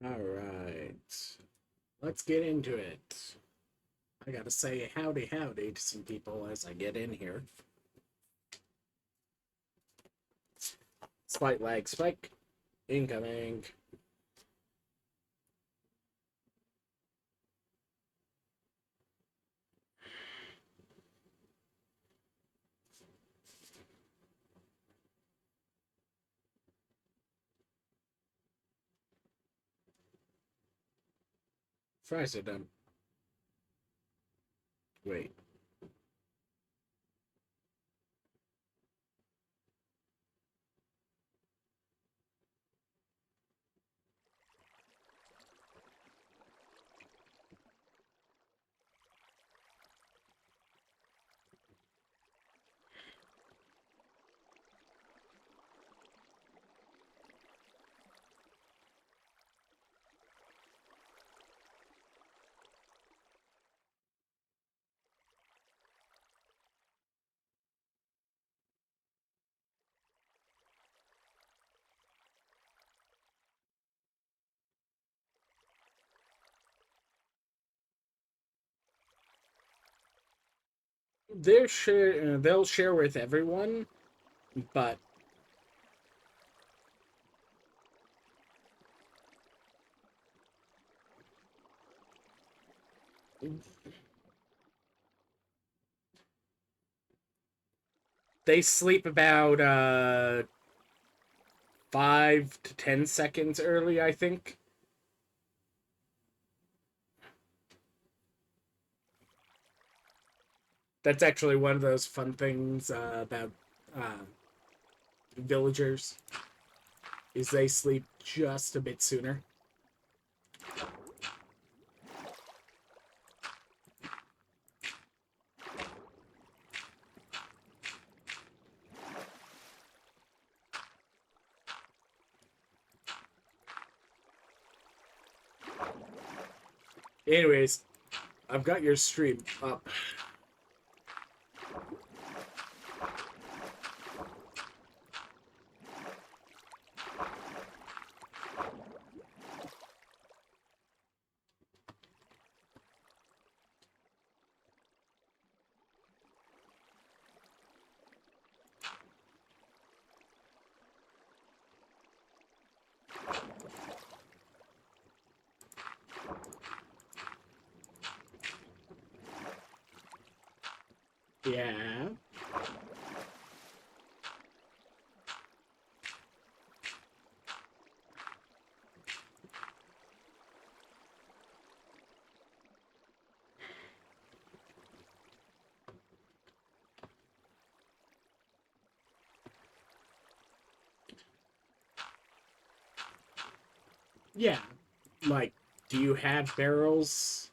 All right, let's get into it. I gotta say howdy howdy to some people as I get in here. Spike lag, spike incoming. Fries are done. Wait. They'll share with everyone, but they sleep about 5 to 10 seconds early, I think. That's actually one of those fun things about uh, villagers is they sleep just a bit sooner. Anyways, I've got your stream up. Yeah. Yeah. Like, do you have barrels?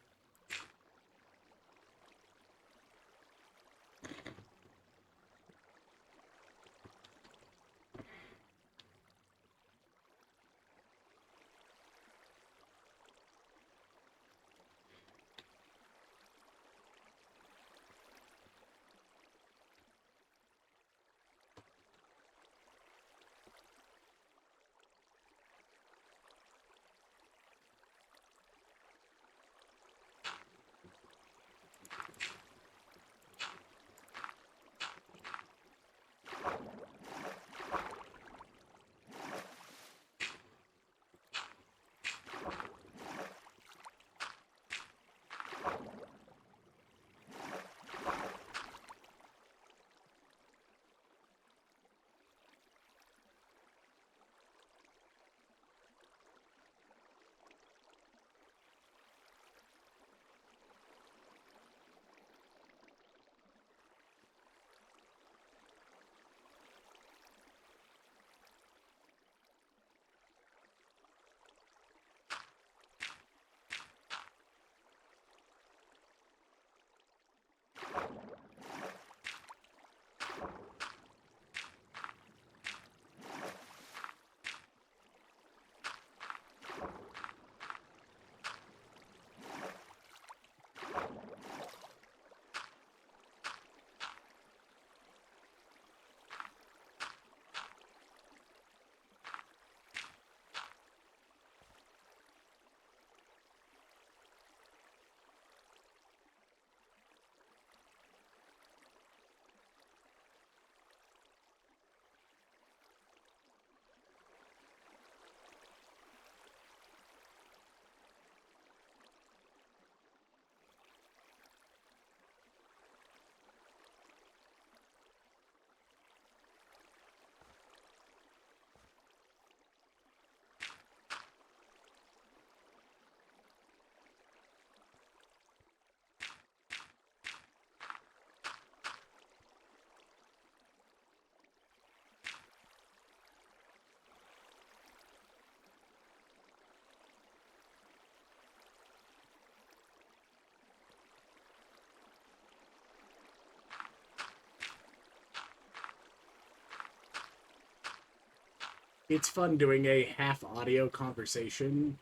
It's fun doing a half audio conversation.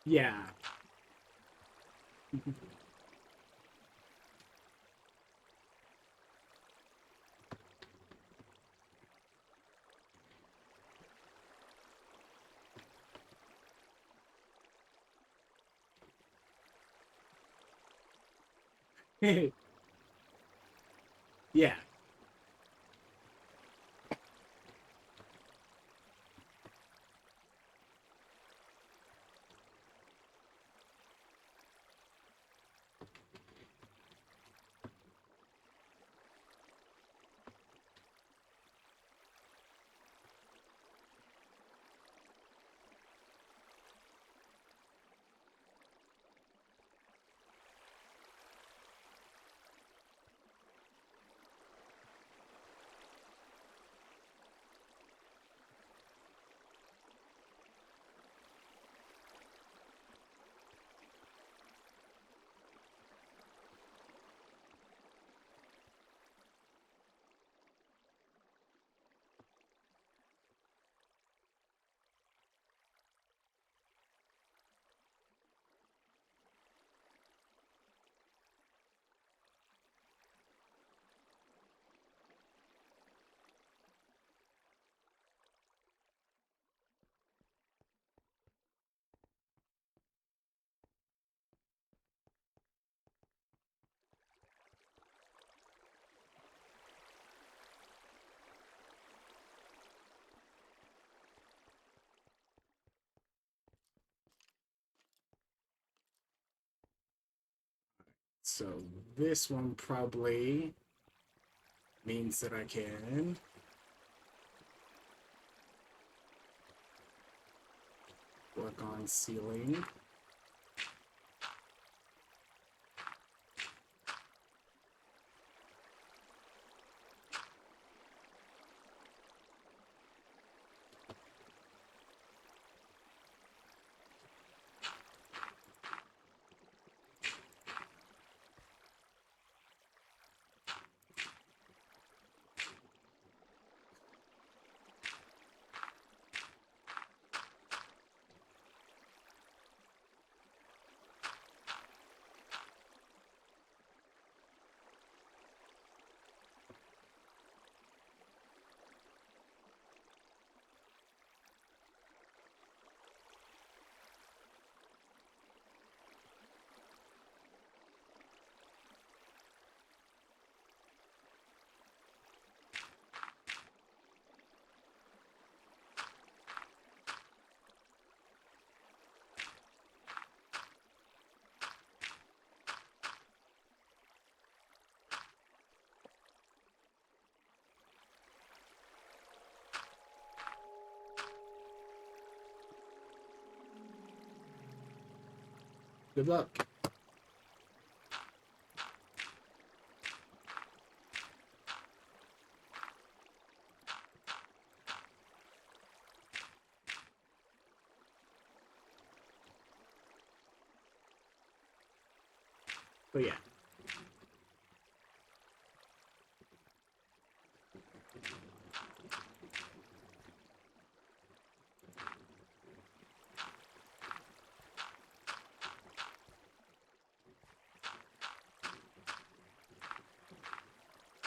Yeah. Yeah. So this one probably means that I can work on ceiling. Good luck. But yeah.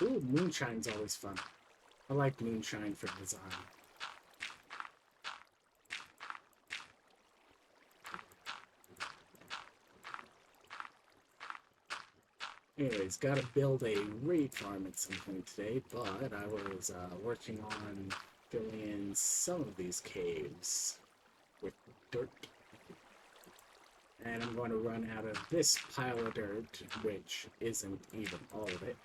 Ooh, moonshine's always fun. I like moonshine for design. Anyways, gotta build a raid farm at some point today, but I was working on filling in some of these caves with dirt. And I'm going to run out of this pile of dirt, which isn't even all of it.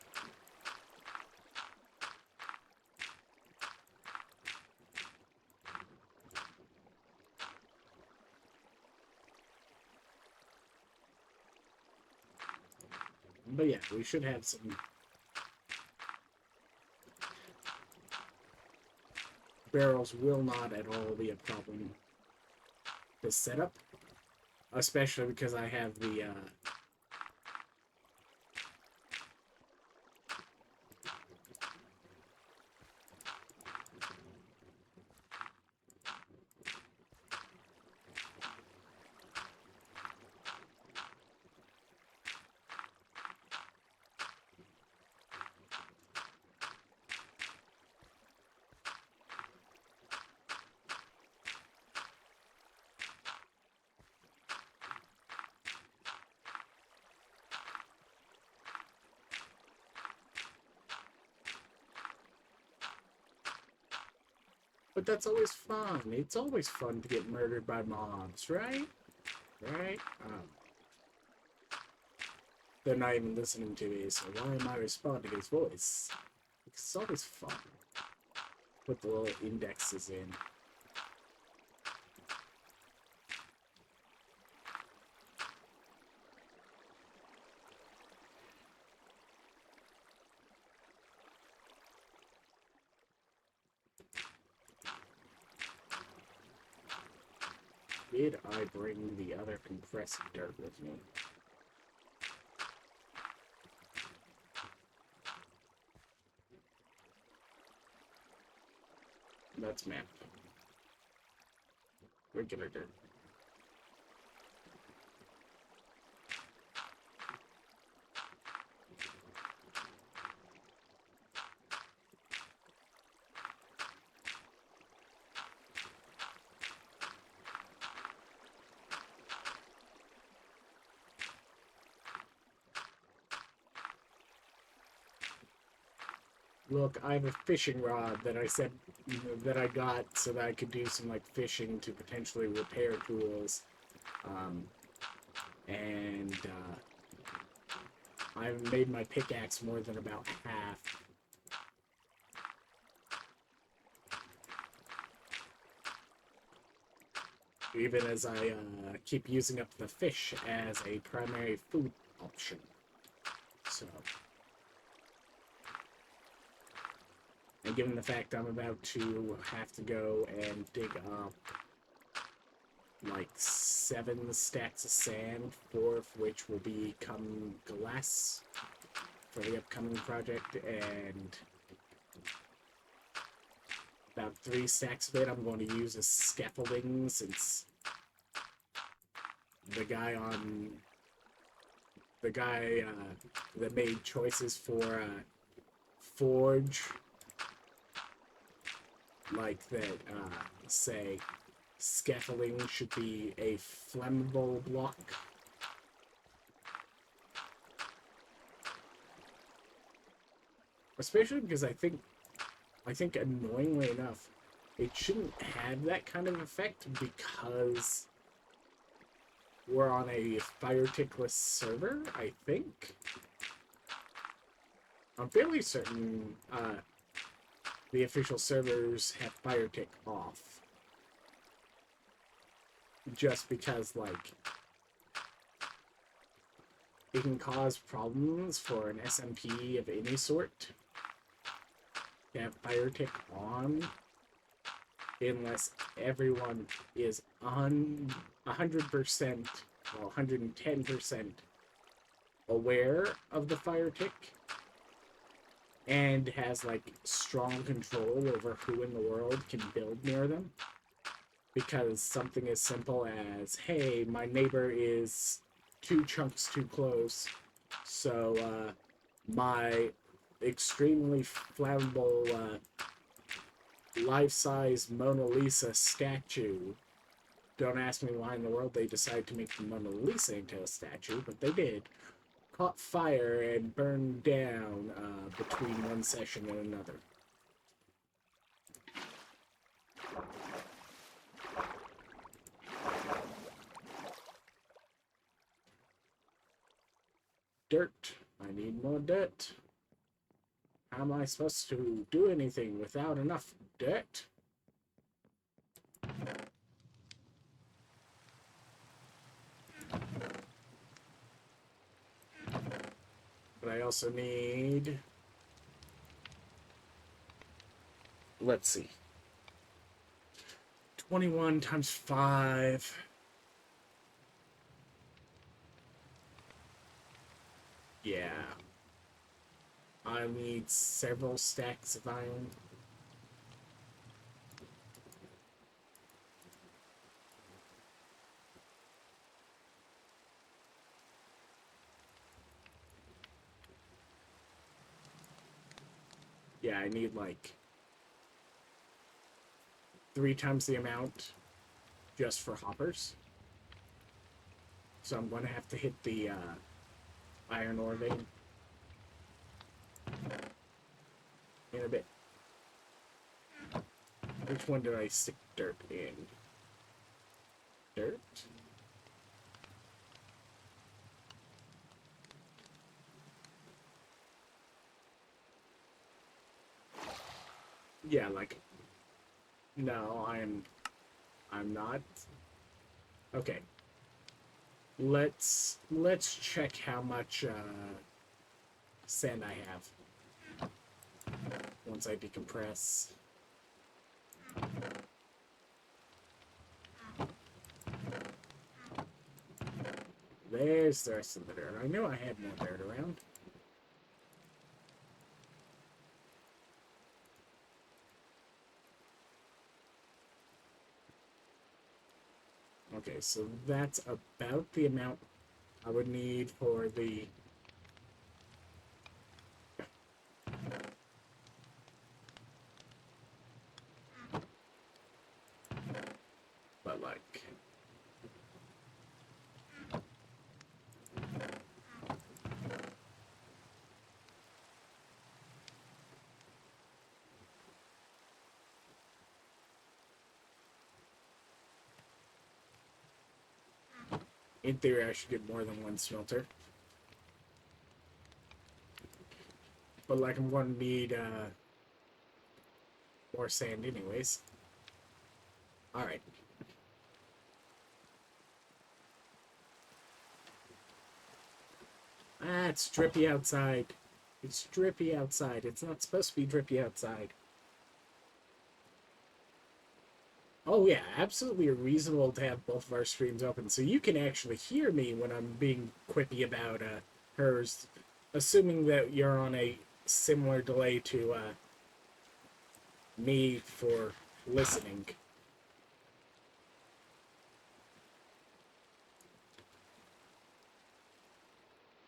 But yeah, we should have some barrels will not at all be a problem to set up, especially because I have the but that's always fun. It's always fun to get murdered by mobs, right? Right? They're not even listening to me, so why am I responding his voice? It's always fun. Put the little indexes in. Did I bring the other compressed dirt with me? That's map. Regular dirt. Look, I have a fishing rod that I said that I got so that I could do some like fishing to potentially repair tools, and I've made my pickaxe more than about half. Even as I keep using up the fish as a primary food option. So. And given the fact I'm about to have to go and dig up like 7 stacks of sand, 4 of which will become glass for the upcoming project, and about 3 stacks of it I'm going to use as scaffolding, since the guy that made choices for forge, like that, say scaffolding should be a flammable block. Especially because I think annoyingly enough, it shouldn't have that kind of effect because we're on a fire tickless server, I think. I'm fairly certain the official servers have fire tick off. Just because, like, it can cause problems for an SMP of any sort to have fire tick on unless everyone is 100%, well, 110% aware of the fire tick and has, like, strong control over who in the world can build near them. Because something as simple as, hey, my neighbor is 2 chunks too close, so my extremely flammable life-size Mona Lisa statue, don't ask me why in the world they decided to make the Mona Lisa into a statue, but they did, caught fire and burned down between one session and another. Dirt. I need more dirt. How am I supposed to do anything without enough dirt? But I also need... Let's see. 21 times 5. Yeah. I need several stacks of iron. Yeah, I need like 3 times the amount just for hoppers. So I'm going to have to hit the iron ore vein in a bit. Which one did I stick dirt in? Dirt? Yeah, like, no, I'm not. Okay. Let's check how much sand I have once I decompress. There's the rest of the dirt. I knew I had more dirt around. Okay, so that's about the amount I would need for the... But, like... In theory, I should get more than one smelter. But, like, I'm going to need more sand anyways. Alright. Ah, it's drippy outside. It's drippy outside. It's not supposed to be drippy outside. Oh yeah, absolutely reasonable to have both of our streams open, so you can actually hear me when I'm being quippy about hers, assuming that you're on a similar delay to me for listening.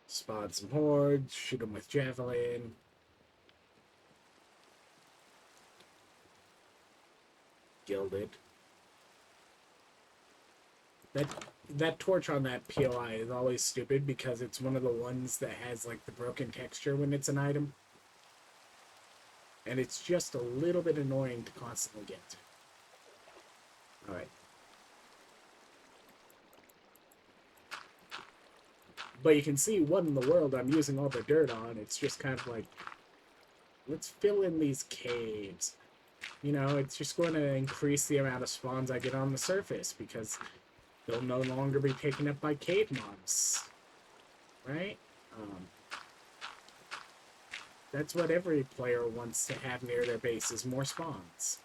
Spawn some hordes, shoot them with javelin. Gilded. That torch on that POI is always stupid because it's one of the ones that has like the broken texture when it's an item. And it's just a little bit annoying to constantly get. Alright. But you can see what in the world I'm using all the dirt on. It's just kind of like, let's fill in these caves. You know, it's just going to increase the amount of spawns I get on the surface because they'll no longer be taken up by cave mobs. Right? That's what every player wants to have near their base is more spawns.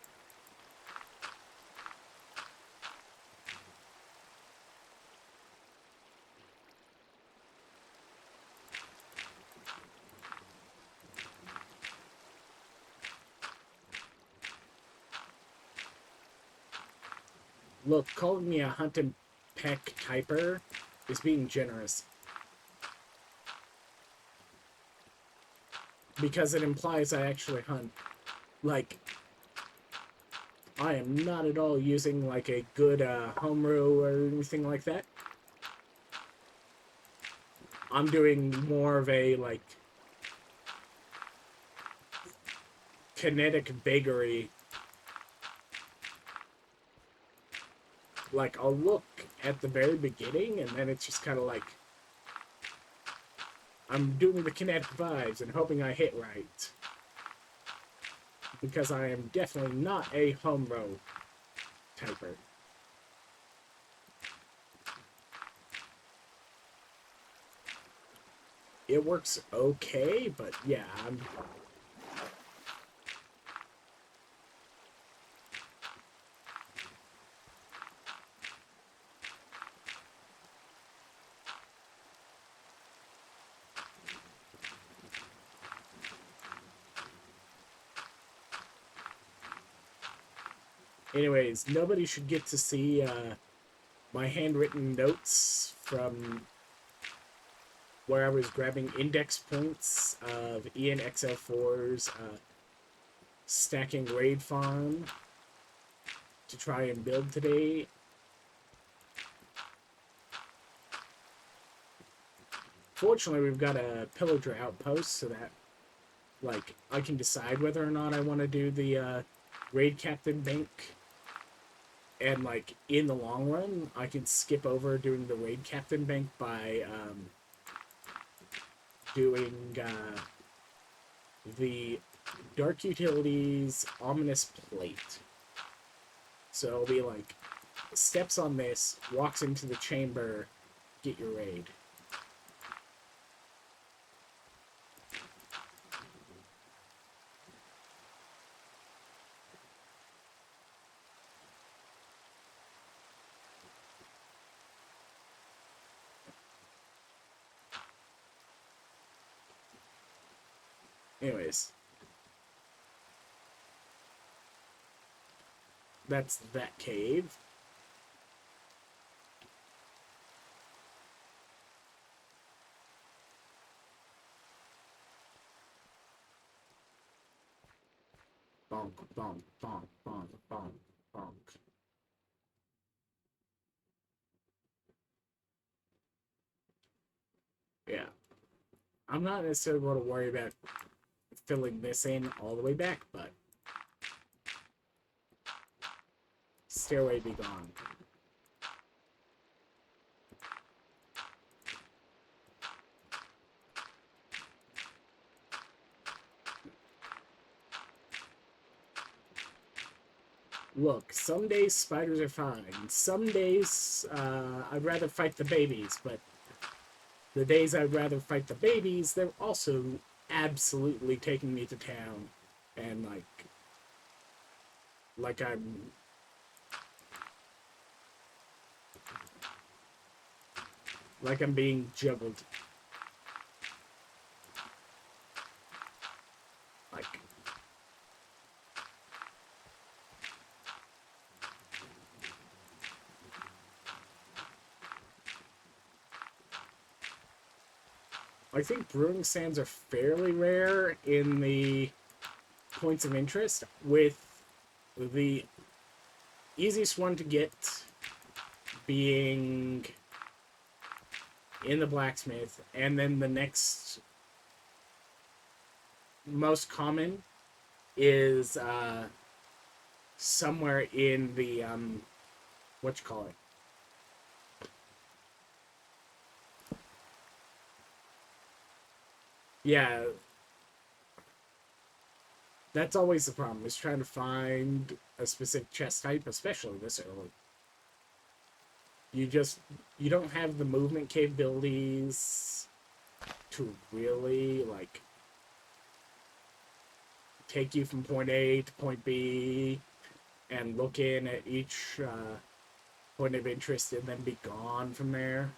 Look, calling me a hunt and peck typer is being generous. Because it implies I actually hunt. Like, I am not at all using, like, a good home-brew or anything like that. I'm doing more of a, like, kinetic vagary. Like, I'll look at the very beginning, and then it's just kind of like, I'm doing the kinetic vibes and hoping I hit right. Because I am definitely not a home row typer. It works okay, but yeah, I'm... Anyways, nobody should get to see my handwritten notes from where I was grabbing index points of Ian XL4's stacking raid farm to try and build today. Fortunately, we've got a pillager outpost so that, like, I can decide whether or not I want to do the raid captain bank. And, like, in the long run, I can skip over doing the raid captain bank by doing the Dark Utilities Ominous Plate. So it'll be like, steps on this, walks into the chamber, get your raid. Anyways. That's that cave. Bonk, bonk, bonk, bonk, bonk, bonk. Yeah. I'm not necessarily going to worry about filling this in all the way back, but stairway be gone. Look, some days spiders are fine. Some days I'd rather fight the babies, but the days I'd rather fight the babies, they're also absolutely taking me to town. And like I'm being juggled. Like, I think brewing sands are fairly rare in the points of interest, with the easiest one to get being in the blacksmith, and then the next most common is somewhere in the what you call it? Yeah, that's always the problem, is trying to find a specific chest type, especially this early. You don't have the movement capabilities to really, like, take you from point A to point B and look in at each point of interest and then be gone from there.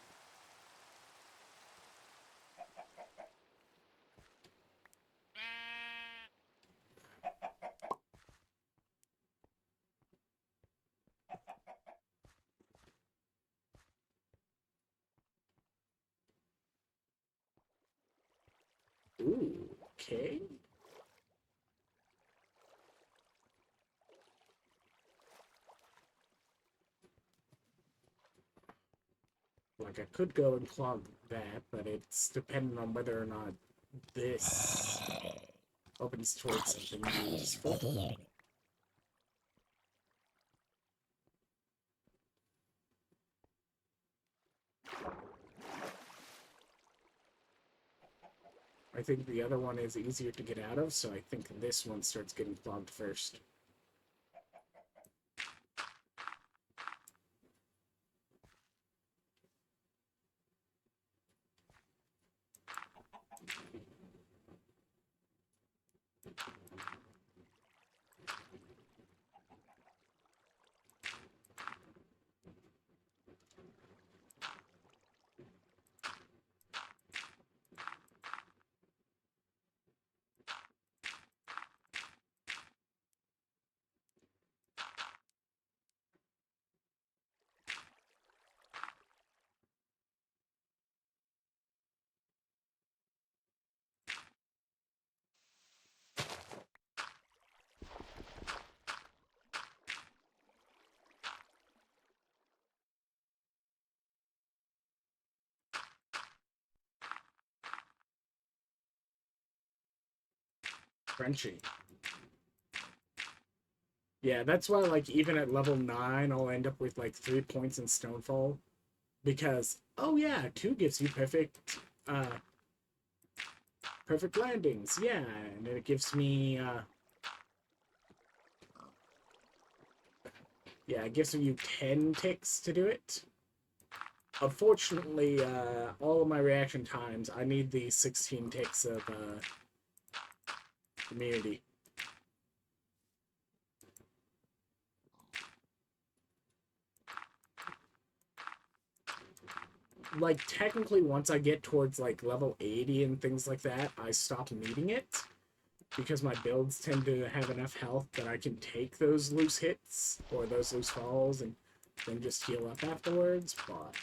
Ooh, okay. Like, I could go and clog that, but it's dependent on whether or not this opens towards something useful. I think the other one is easier to get out of, so I think this one starts getting clogged first. Crunchy. Yeah, that's why, like, even at level 9, I'll end up with, like, 3 points in Stonefall. Because, oh yeah, 2 gives you perfect landings. Yeah, and it gives me, yeah, it gives you 10 ticks to do it. Unfortunately, all of my reaction times, I need the 16 ticks of, immunity. Like, technically, once I get towards, like, level 80 and things like that, I stop needing it. Because my builds tend to have enough health that I can take those loose hits, or those loose falls, and then just heal up afterwards, but...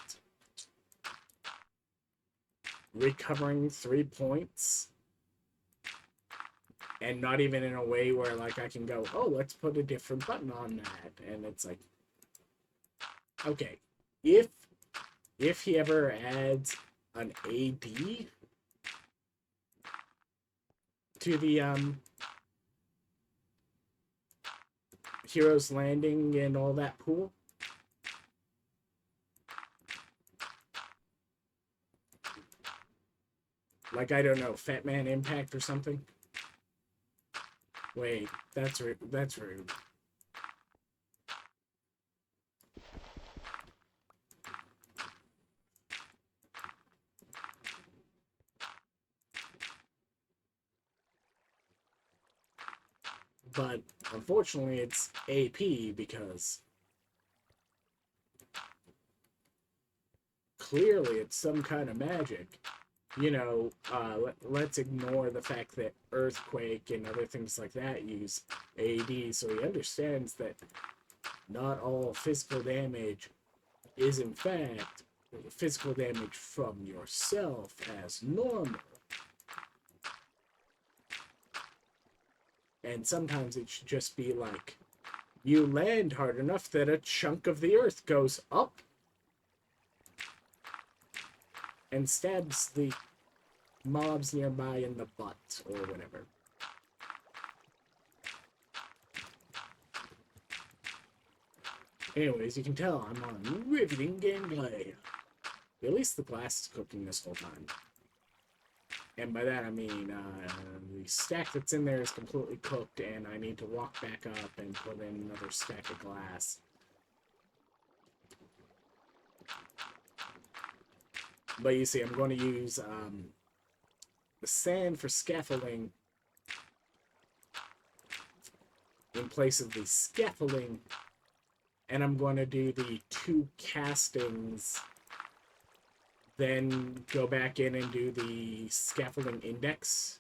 recovering 3 points, and not even in a way where, like, I can go, oh, let's put a different button on that, and it's like... okay, if he ever adds an AD to the Heroes Landing and all that pool, like, I don't know, Fat Man Impact or something. Wait, that's rude. That's rude. But unfortunately, it's AP because clearly it's some kind of magic. You know, let's ignore the fact that Earthquake and other things like that use AD, so he understands that not all physical damage is in fact physical damage from yourself as normal. And sometimes it should just be like, you land hard enough that a chunk of the earth goes up and stabs the mobs nearby in the butt, or whatever. Anyways, you can tell I'm on riveting gameplay. At least the glass is cooking this whole time. And by that I mean, the stack that's in there is completely cooked, and I need to walk back up and put in another stack of glass. But you see, I'm going to use the sand for scaffolding in place of the scaffolding, and I'm going to do the 2 castings, then go back in and do the scaffolding index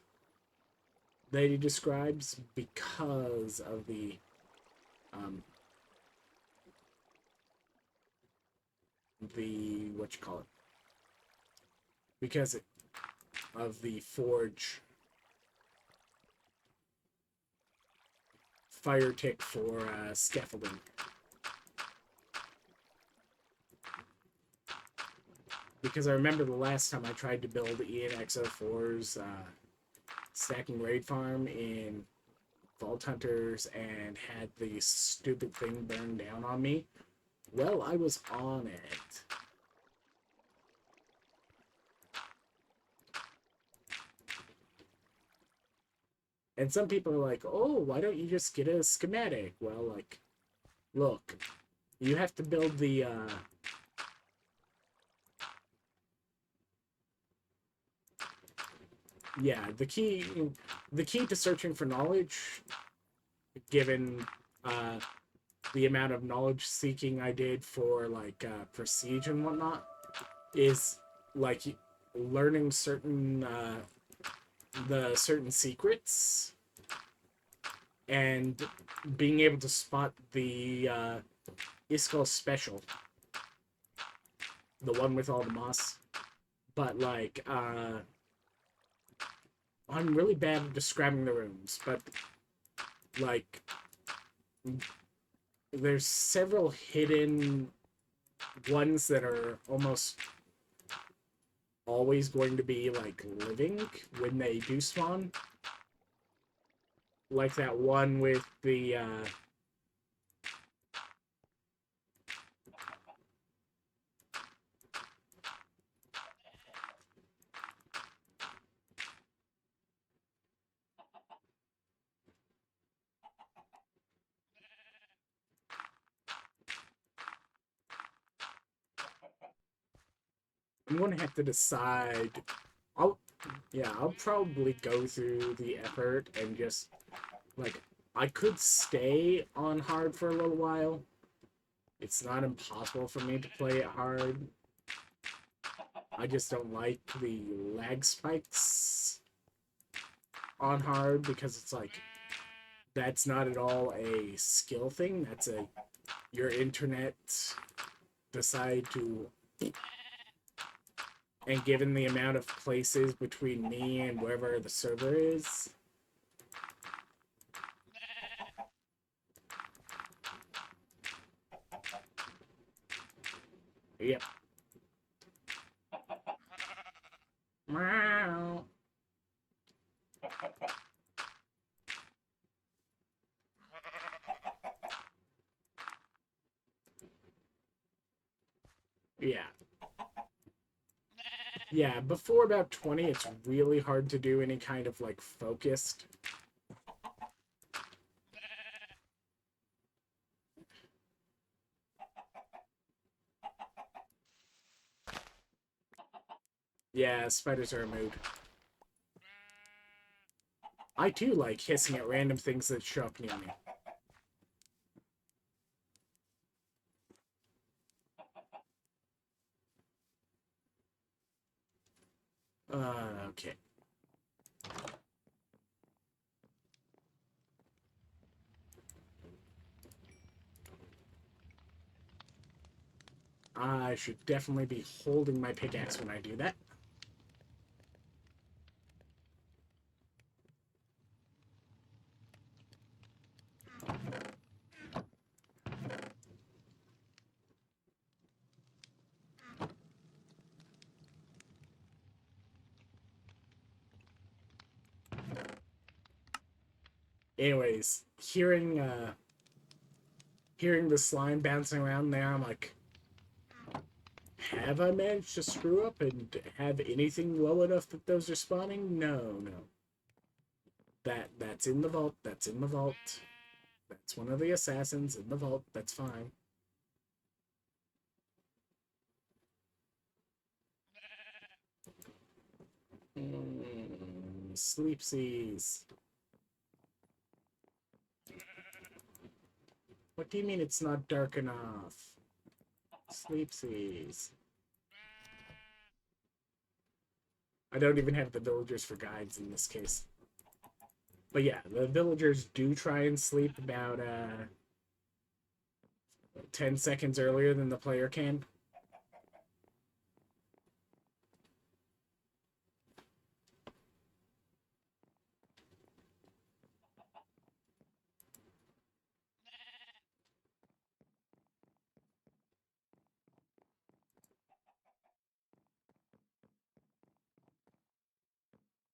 that he describes because of the what you call it, because of the forge fire tick for scaffolding. Because I remember the last time I tried to build ENXO4's stacking raid farm in Vault Hunters and had the stupid thing burned down on me. Well, I was on it. And some people are like, oh, why don't you just get a schematic? Well, like, look, you have to build the, yeah, the key to searching for knowledge, given, the amount of knowledge seeking I did for, like, Prestige and whatnot, is, like, learning certain, the certain secrets and being able to spot the Iskallia special, the one with all the moss. But like I'm really bad at describing the rooms, but like there's several hidden ones that are almost always going to be like living when they do spawn. like that one with the I'm gonna have to decide. I'll I'll probably go through the effort and just like I could stay on hard for a little while. It's not impossible for me to play it hard. I just don't like the lag spikes on hard because it's like that's not at all a skill thing. That's a your internet decide to, and given the amount of places between me and wherever the server is, yep. Meow. Yeah. Yeah, before about 20, it's really hard to do any kind of, like, focused. Yeah, spiders are a mood. I, too, like hissing at random things that show up near me. Okay. I should definitely be holding my pickaxe when I do that. Anyways, hearing the slime bouncing around there, I'm like, have I managed to screw up and have anything low enough that those are spawning? No, no. That's in the vault. That's in the vault. That's one of the assassins in the vault. That's fine. Sleepsies. What do you mean it's not dark enough? Sleepsies. I don't even have the villagers for guides in this case. But yeah, the villagers do try and sleep about 10 seconds earlier than the player can.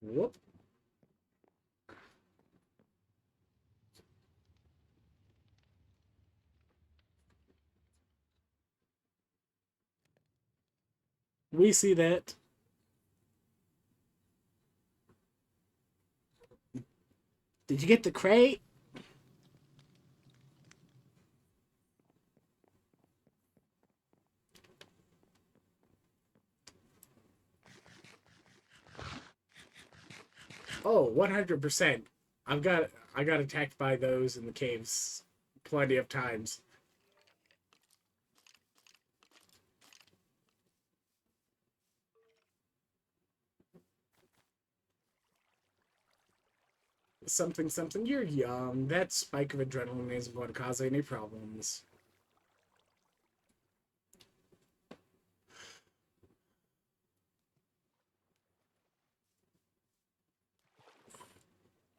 Whoop. We see that. Did you get the crate? Oh, 100%. I got attacked by those in the caves plenty of times. Something, something, you're young. That spike of adrenaline isn't going to cause any problems.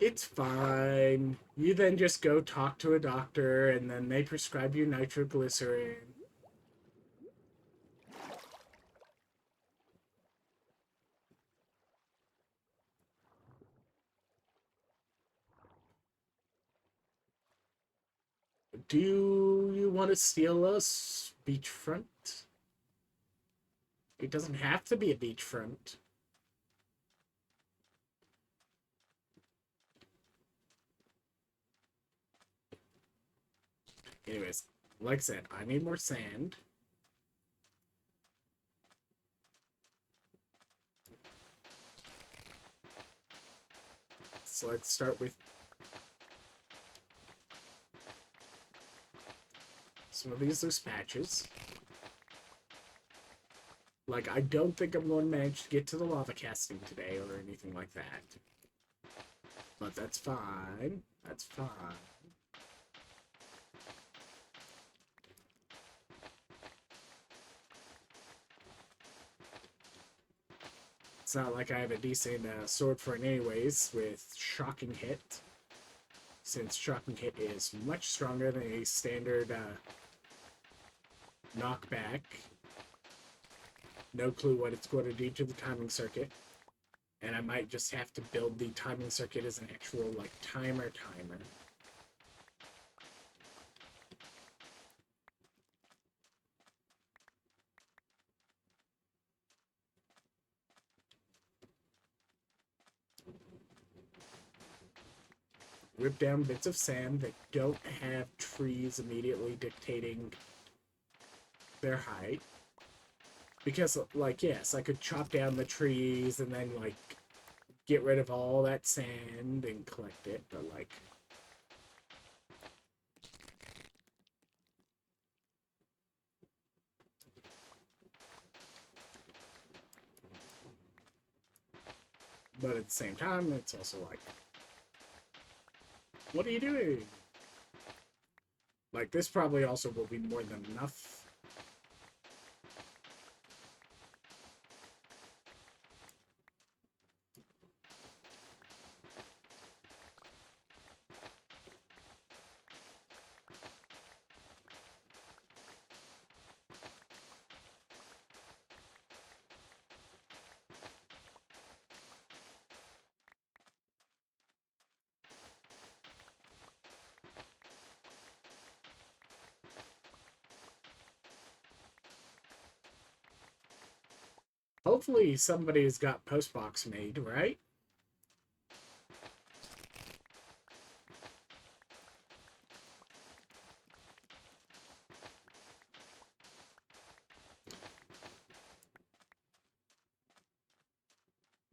It's fine. You then just go talk to a doctor, and then they prescribe you nitroglycerin. Do you want to steal us beachfront? It doesn't have to be a beachfront. Anyways, like I said, I need more sand. So let's start with some of these loose patches. Like, I don't think I'm going to manage to get to the lava casting today or anything like that. But that's fine. That's fine. It's not like I have a decent sword for it anyways, with Shocking Hit. Since Shocking Hit is much stronger than a standard knockback. No clue what it's going to do to the timing circuit. And I might just have to build the timing circuit as an actual, like, timer. Rip down bits of sand that don't have trees immediately dictating their height. Because, like, yes, I could chop down the trees and then, like, get rid of all that sand and collect it, but, like... But at the same time, it's also like... What are you doing? Like, this probably also will be more than enough. Hopefully somebody's got postbox made, right?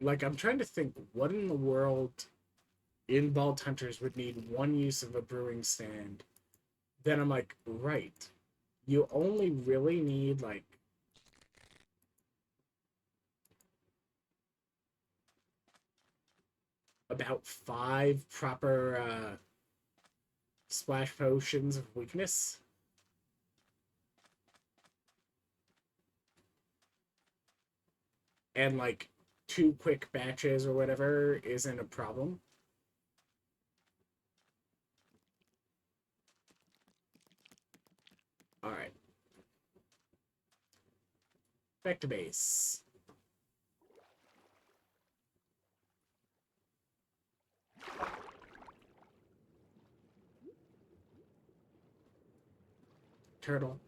Like, I'm trying to think what in the world in Vault Hunters would need one use of a brewing stand. Then I'm like, right. You only really need, like, about 5 proper splash potions of weakness. And, like, 2 quick batches or whatever isn't a problem. Alright. Back to base. Turtle.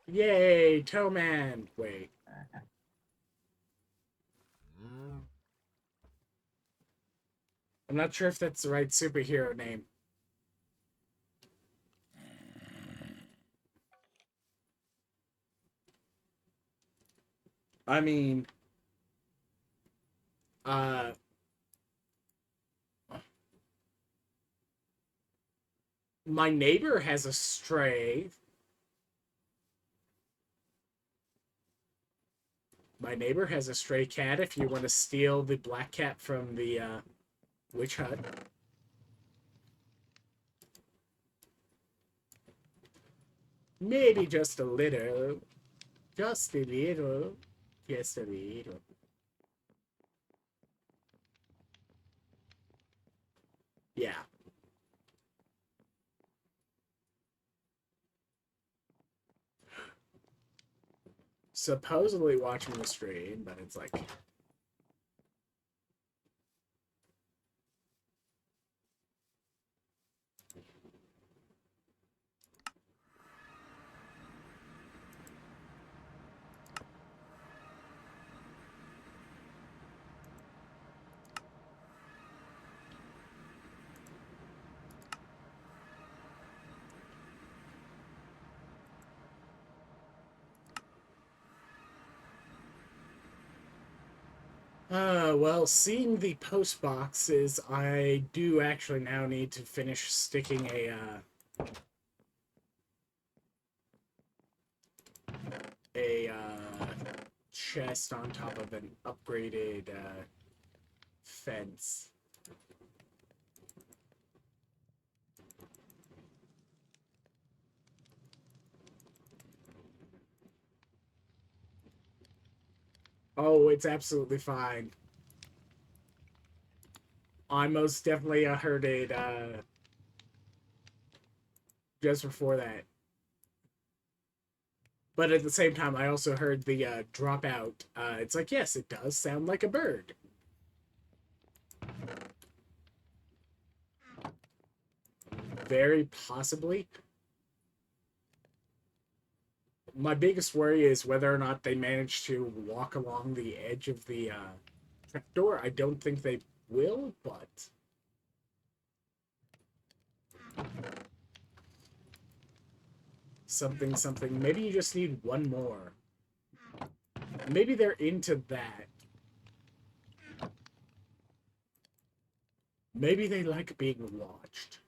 Yay, Toeman! Wait. I'm not sure if that's the right superhero name. I mean, my neighbor has a stray. My neighbor has a stray cat if you want to steal the black cat from the witch hut. Maybe just a little. Just a little. Just a little. Yeah. Supposedly watching the stream, but it's like... well, seeing the post boxes, I do actually now need to finish sticking a chest on top of an upgraded fence. Oh, it's absolutely fine. I most definitely heard it just before that. But at the same time, I also heard the dropout. It's like, yes, it does sound like a bird. Very possibly. My biggest worry is whether or not they manage to walk along the edge of the trapdoor. I don't think they will, but... Something, something. Maybe you just need one more. Maybe they're into that. Maybe they like being watched.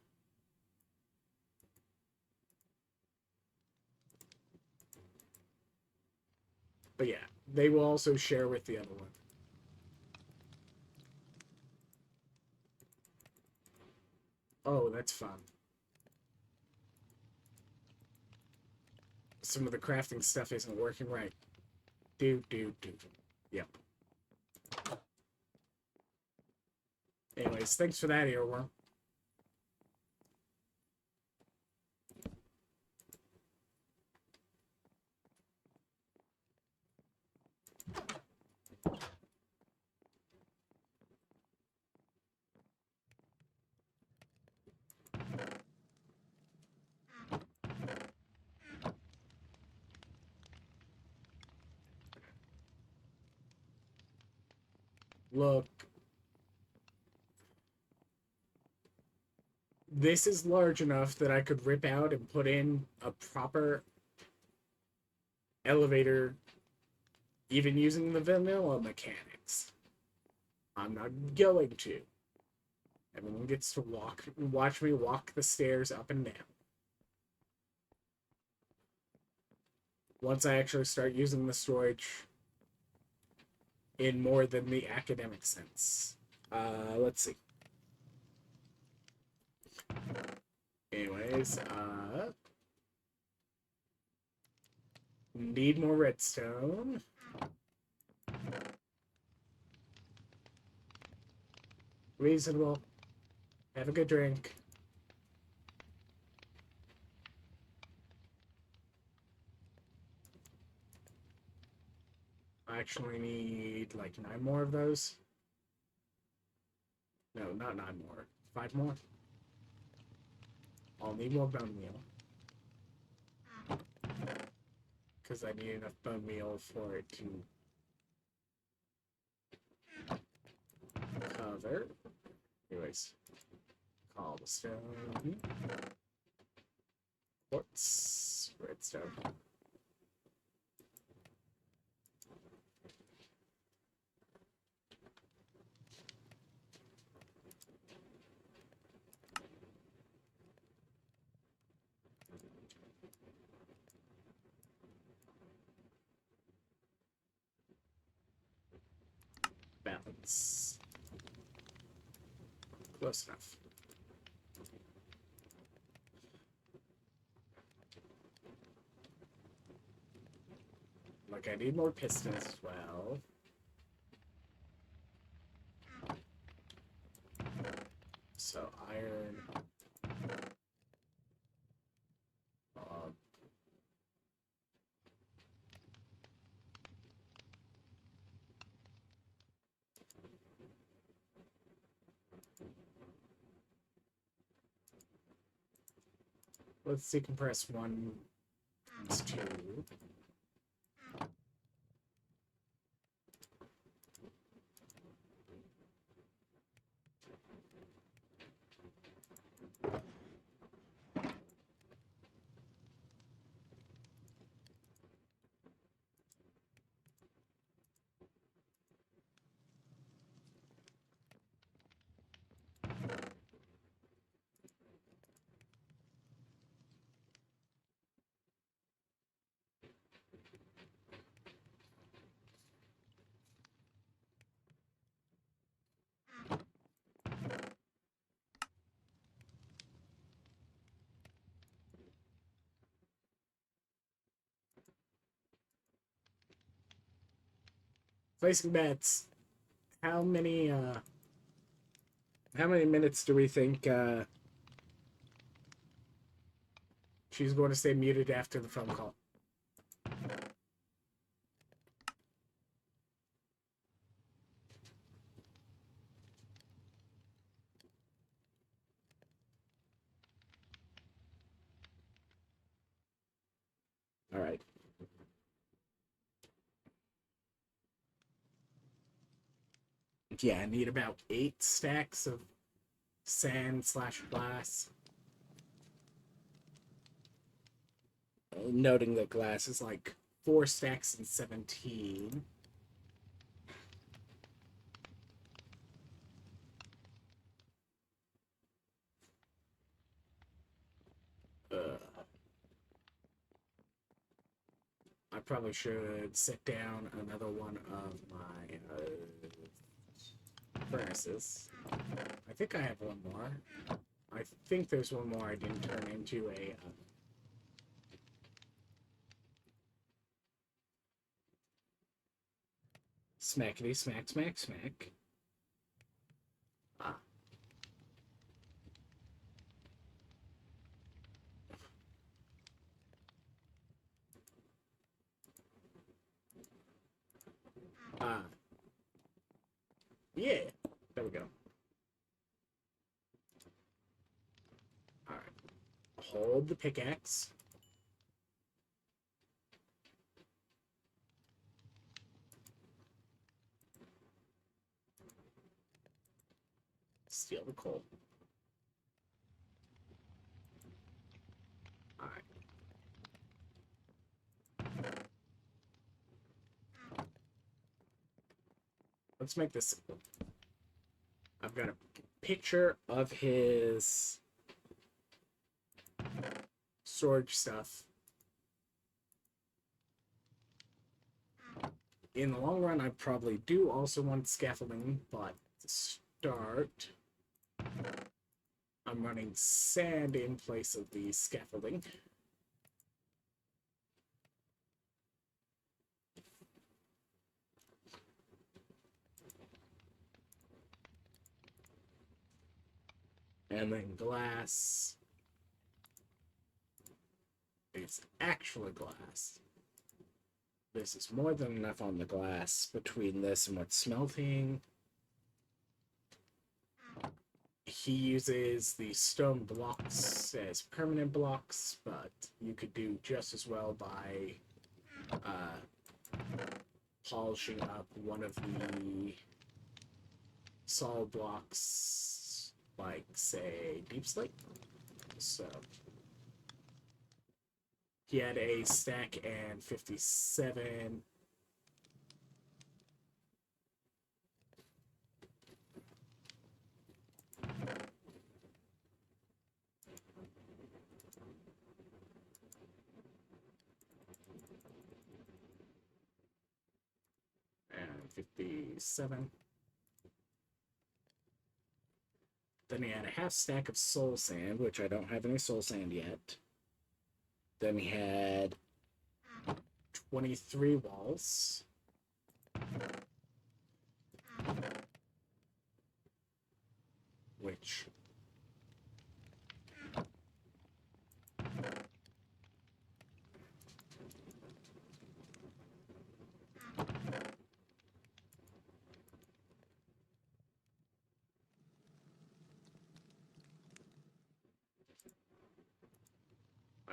But yeah, they will also share with the other one. Oh, that's fun. Some of the crafting stuff isn't working right. Do. Yep. Anyways, thanks for that, Earworm. Look. This is large enough that I could rip out and put in a proper elevator, even using the vanilla mechanics. I'm not going to. Everyone gets to watch me walk the stairs up and down. Once I actually start using the storage in more than the academic sense. Let's see. Anyways, need more redstone. Reasonable. Have a good drink. I actually need like 9 more of those. No, not 9 more. 5 more. I'll need more bone meal. Because I need enough bone meal for it to cover. Anyways. Cobblestone. Quartz. Redstone. Balance. Close enough. Like, I need more pistons as well. So iron. Let's decompress 1 times 2. Placing bets. How many minutes do we think she's going to stay muted after the phone call? All right. Yeah, I need about 8 stacks of sand/glass. Noting that glass is like 4 stacks and 17. I probably should set down another one of my furnaces. I think I have one more. I think there's one more I didn't turn into a... smackety smack smack smack. Ah. Yeah. There we go. Alright. Hold the pickaxe. Steal the coal. Alright. Let's make this simple. I've got a picture of his storage stuff. In the long run, I probably do also want scaffolding, but to start, I'm running sand in place of the scaffolding. And then glass is actually glass. This is more than enough on the glass between this and what's smelting. He uses the stone blocks as permanent blocks, but you could do just as well by polishing up one of the solid blocks, like, say, deep slate. So he had a stack and 57. And 57. Then he had a half stack of soul sand, which I don't have any soul sand yet. Then he had 23 walls. Which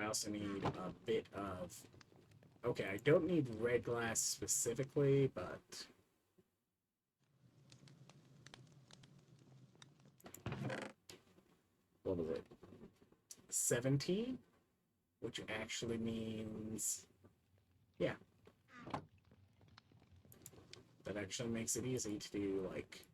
also need a bit of... Okay, I don't need red glass specifically, but... What was it? 17? Which actually means... Yeah. That actually makes it easy to do, like...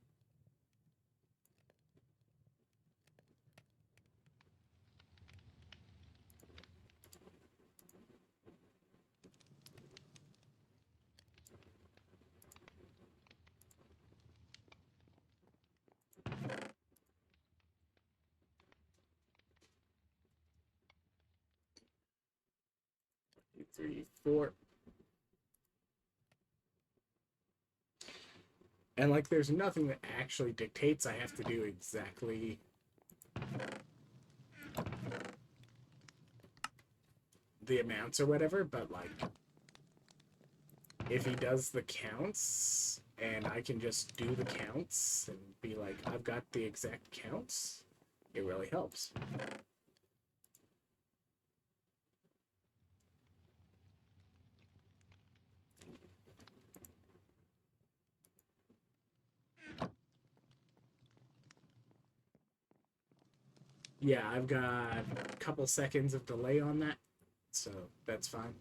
Three, four. And, like, there's nothing that actually dictates I have to do exactly the amounts or whatever, but, like, if he does the counts, and I can just do the counts and be like, I've got the exact counts, it really helps. Yeah, I've got a couple seconds of delay on that, so that's fine.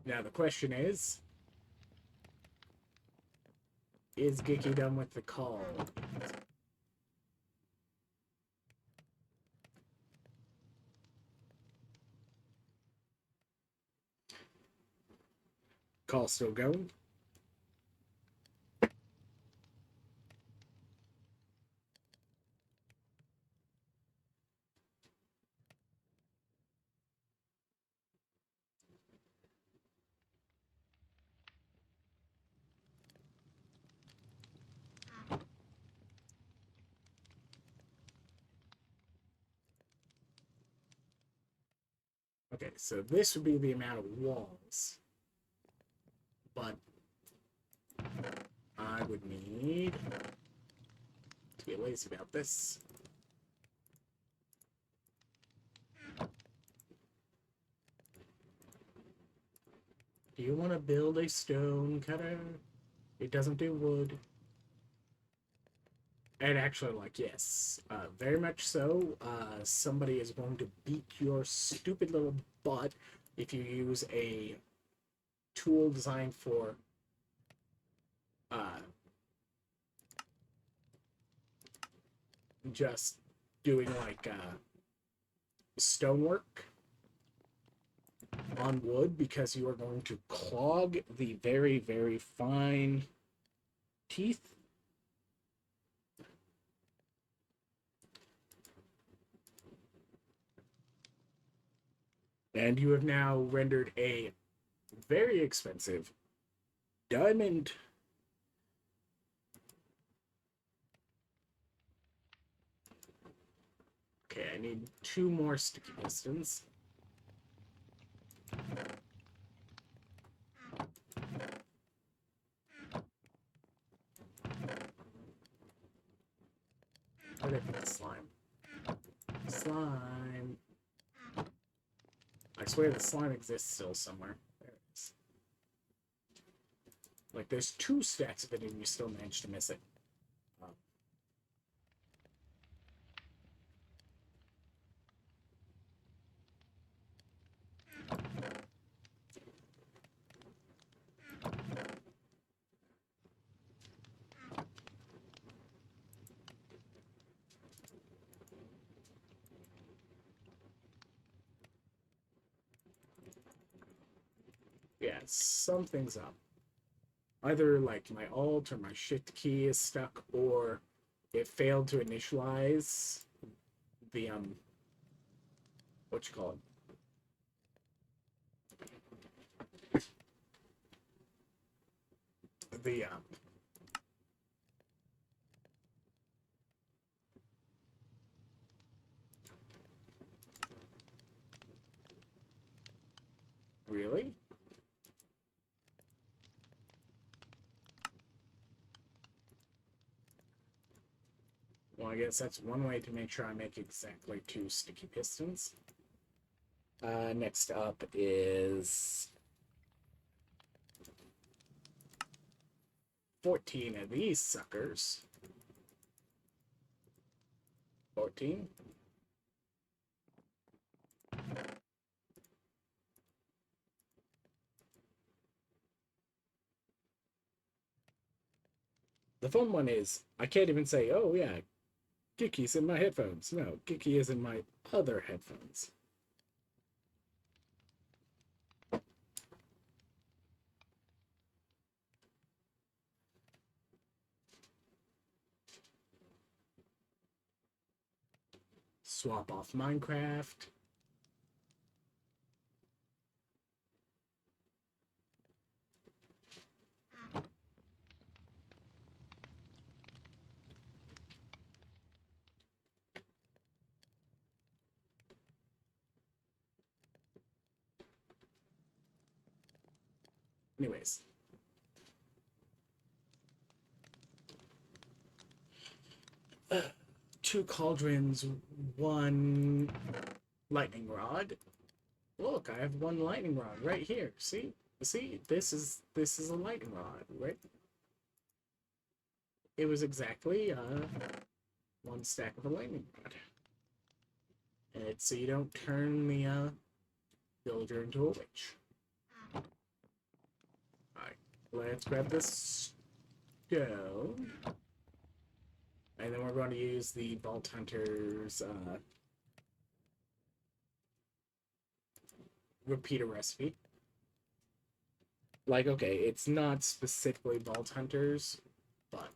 Now the question is Gicky done with the call? Call still going? Okay, so this would be the amount of walls. But I would need to get lazy about this. Do you want to build a stone cutter? It doesn't do wood. And actually, like, yes, very much so. Somebody is going to beat your stupid little butt if you use a tool designed for just doing, like, stonework on wood, because you are going to clog the very, very fine teeth. And you have now rendered a very expensive diamond. Okay, I need 2 more sticky pistons. Where did I put the slime? Slime. I swear the slime exists still somewhere. There it is. Like, there's 2 stacks of it and you still managed to miss it. Yeah, something's up. Either, like, my alt or my shift key is stuck, or it failed to initialize the, what you call it? The, Really? guess that's one way to make sure I make exactly 2 sticky pistons. Next up is 14 of these suckers. 14. The fun one is, I can't even say, oh yeah, Giki's in my headphones. No, Giki is in my other headphones. Swap off Minecraft. Anyways. 2 cauldrons, 1 lightning rod. Look, I have 1 lightning rod right here. See? See? This is a lightning rod, right? It was exactly 1 stack of a lightning rod. And it's so you don't turn the villager into a witch. Alright, let's grab this stone. And then we're going to use the Vault Hunter's repeater recipe. Like, okay, it's not specifically Vault Hunters, but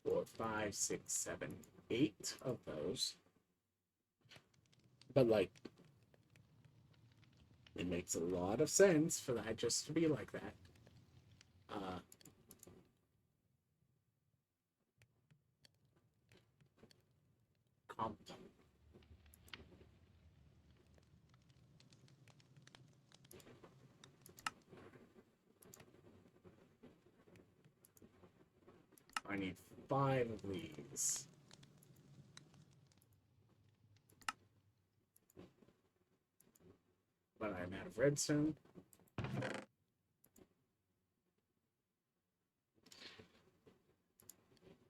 4, 5, 6, 7, 8 of those. But, like, it makes a lot of sense for that just to be like that. Comp. I need 5 of these. But I'm out of redstone.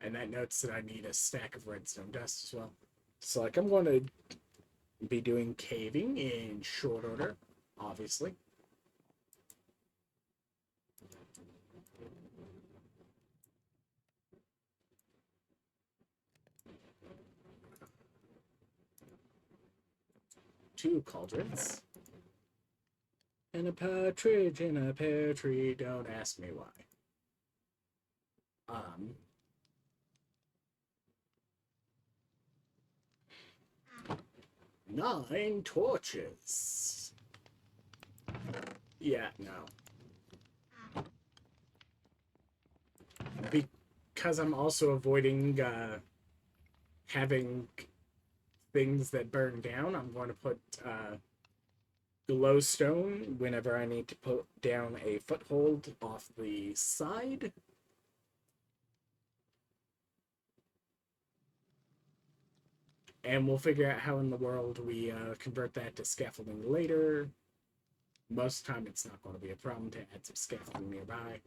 And that notes that I need a stack of redstone dust as well. So, like, I'm going to be doing caving in short order, obviously. Two cauldrons. And a partridge in a pear tree, don't ask me why. 9 torches. Yeah, no. Because I'm also avoiding having things that burn down, I'm going to put glowstone whenever I need to put down a foothold off the side. And we'll figure out how in the world we convert that to scaffolding later. Most of the time it's not going to be a problem to add some scaffolding nearby.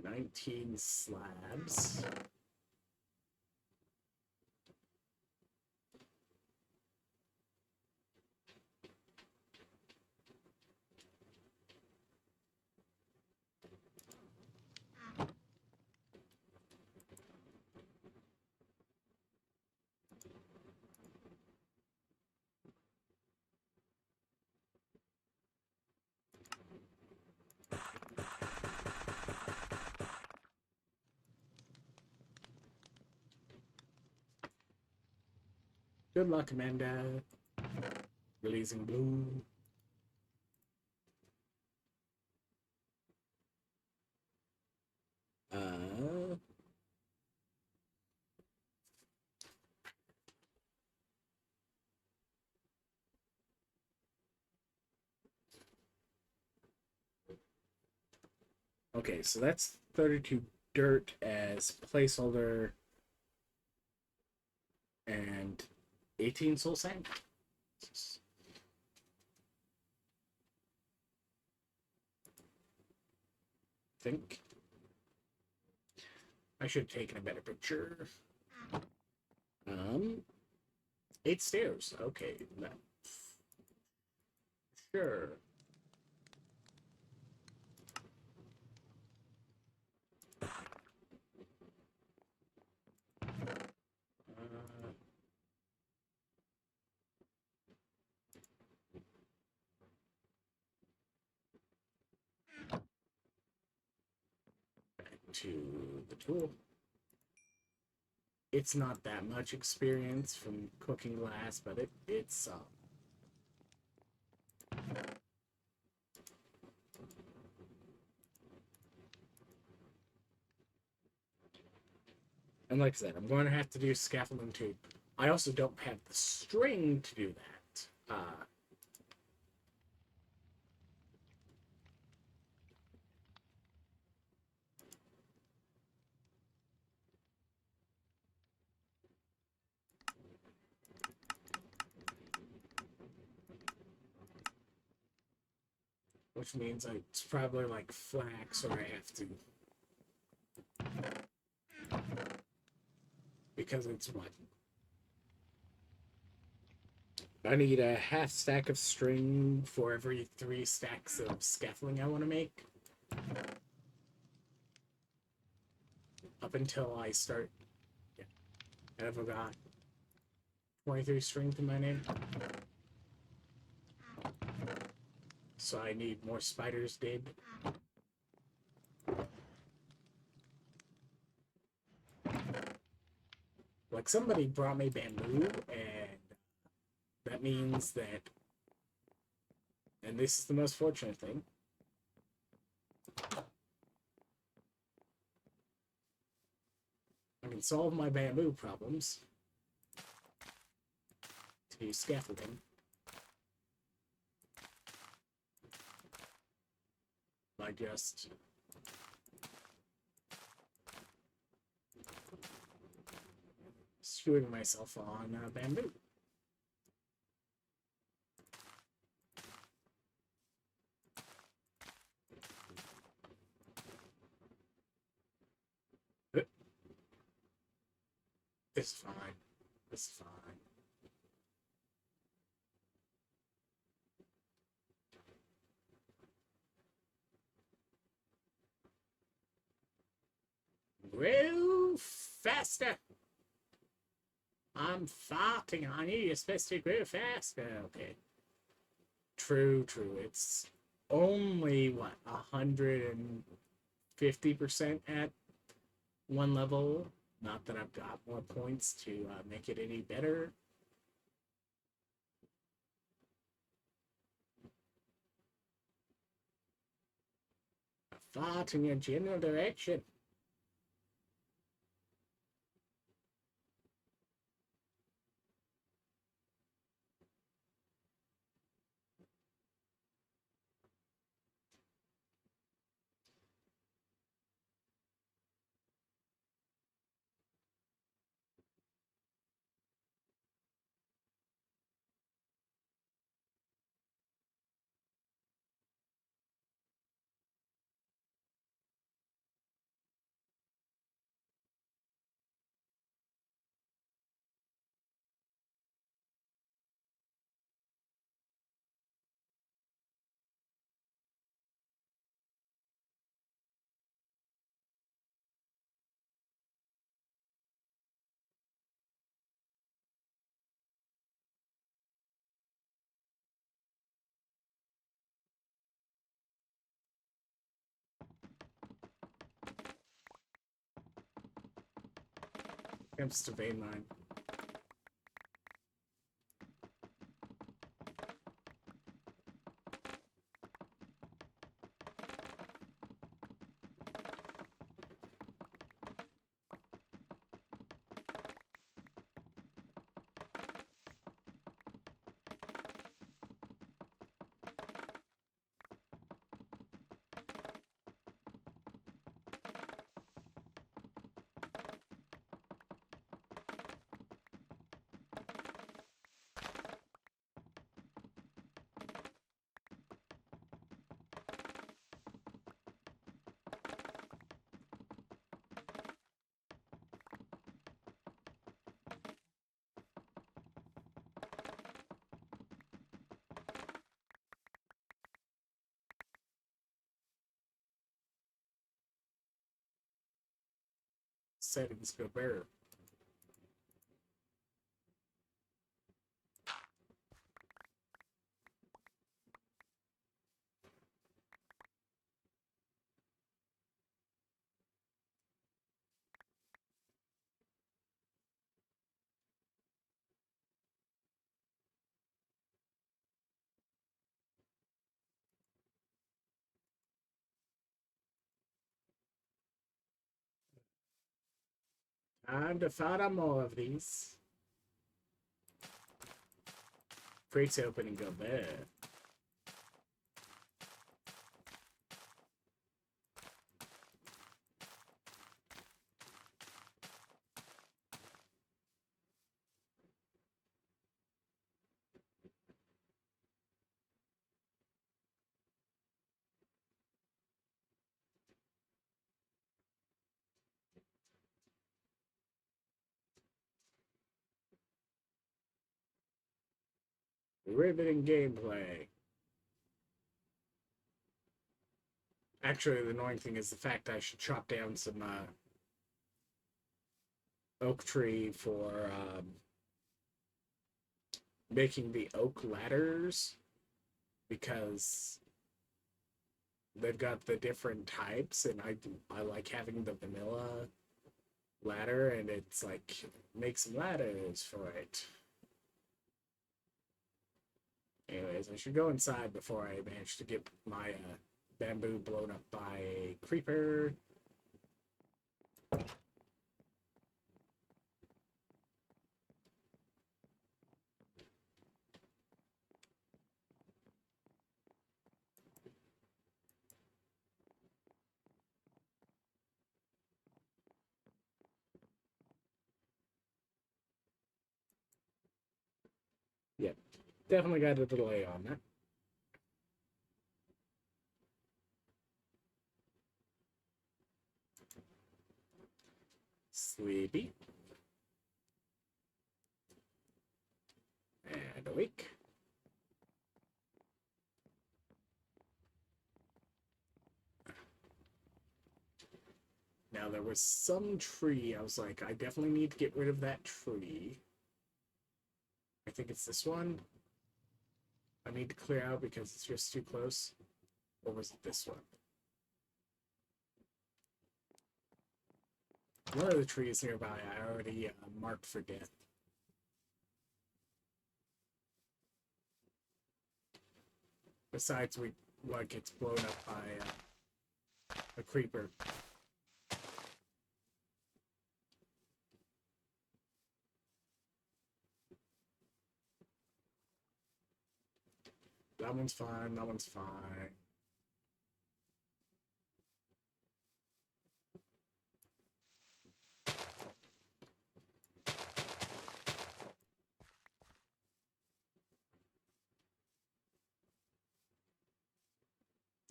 "19 slabs. Good luck, Amanda. Releasing blue. Okay, so that's 32 dirt as placeholder and 18 soul sand. I think I should have taken a better picture. 8 stairs. Okay, no. Sure. Back to the tool. It's not that much experience from cooking glass, but it's and like I said, I'm going to have to do scaffolding too. I also don't have the string to do that. Which means it's probably like flax, or I have to, because it's what, I need a half stack of string for every 3 stacks of scaffolding I want to make. Up until I start. Yeah, I've got 23 string to my name. So I need more spiders dead. Like, somebody brought me bamboo, and that means that, and this is the most fortunate thing, I can solve my bamboo problems to use scaffolding by just screwing myself on bamboo. This is fine. This is fine. Grow faster. I'm farting on you. You're supposed to grow faster. Okay. True, true. It's only, what, 150% at one level. Not that I've got more points to make it any better. A fart in your general direction. Comes to vein line. settings go better. Time to find more of these. Crates open and go bad. Riveting gameplay. Actually, the annoying thing is the fact I should chop down some oak tree for making the oak ladders, because they've got the different types, and I like having the vanilla ladder, and it's like make some ladders for it. Anyways, I should go inside before I manage to get my bamboo blown up by a creeper. Yep, definitely got a delay on that. Sleepy. And awake. Now, there was some tree. I was like, I definitely need to get rid of that tree. I think it's this one. I need to clear out because it's just too close. Or was it this one? One of the trees nearby I already marked for death. Besides, what gets blown up by a creeper. That one's fine. That one's fine.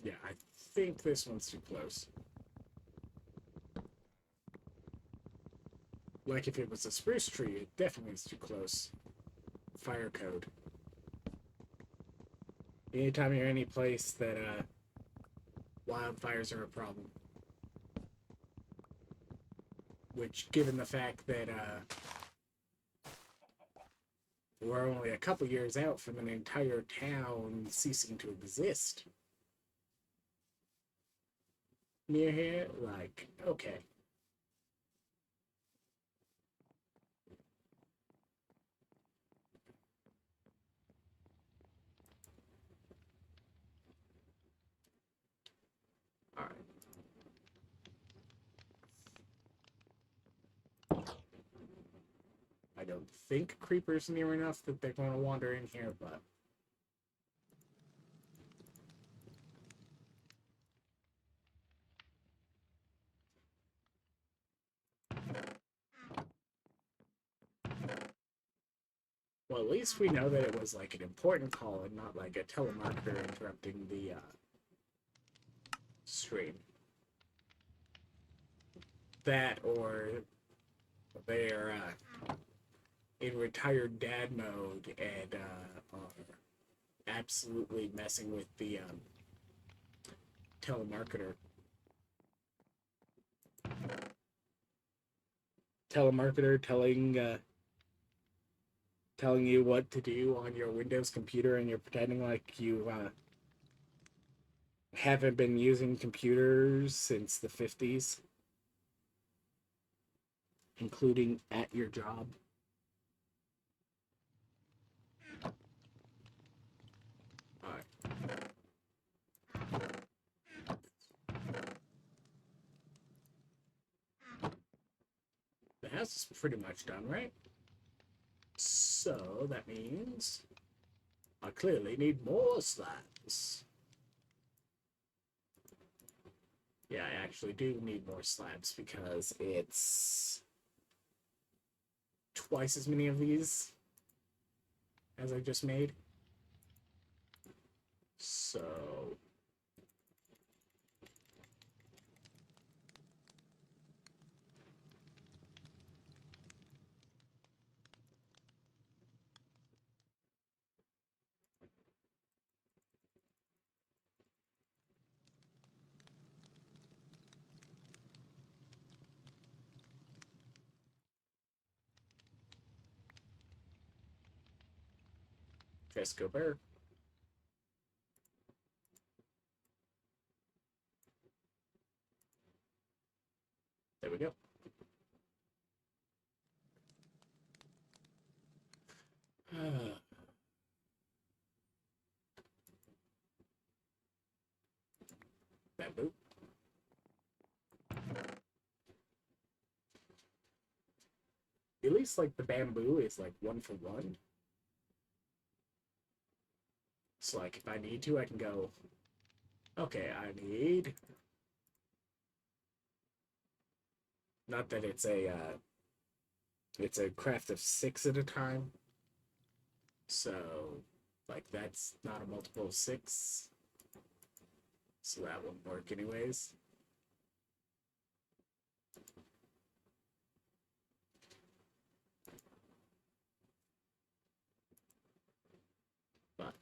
Yeah, I think this one's too close. Like, if it was a spruce tree, it definitely is too close. Fire code. Anytime you're any place that wildfires are a problem. Which, given the fact that we're only a couple years out from an entire town ceasing to exist near here, like, okay. Alright. I don't think creepers near enough that they're going to wander in here, but well, at least we know that it was like an important call and not like a telemarketer interrupting the stream. That, or they're in retired dad mode and are absolutely messing with the telemarketer. telemarketer telling you what to do on your Windows computer, and you're pretending like you haven't been using computers since the 50s, including at your job. All right. The house is pretty much done, right? So that means I clearly need more slabs. Yeah, I actually do need more slabs because it's twice as many of these as I just made. So just go there. There we go. Bamboo. At least like the bamboo is like 1 for 1. So like if I need to, I can go, okay, I need, not that it's a craft of 6 at a time. So like that's not a multiple of 6. So that wouldn't work anyways. But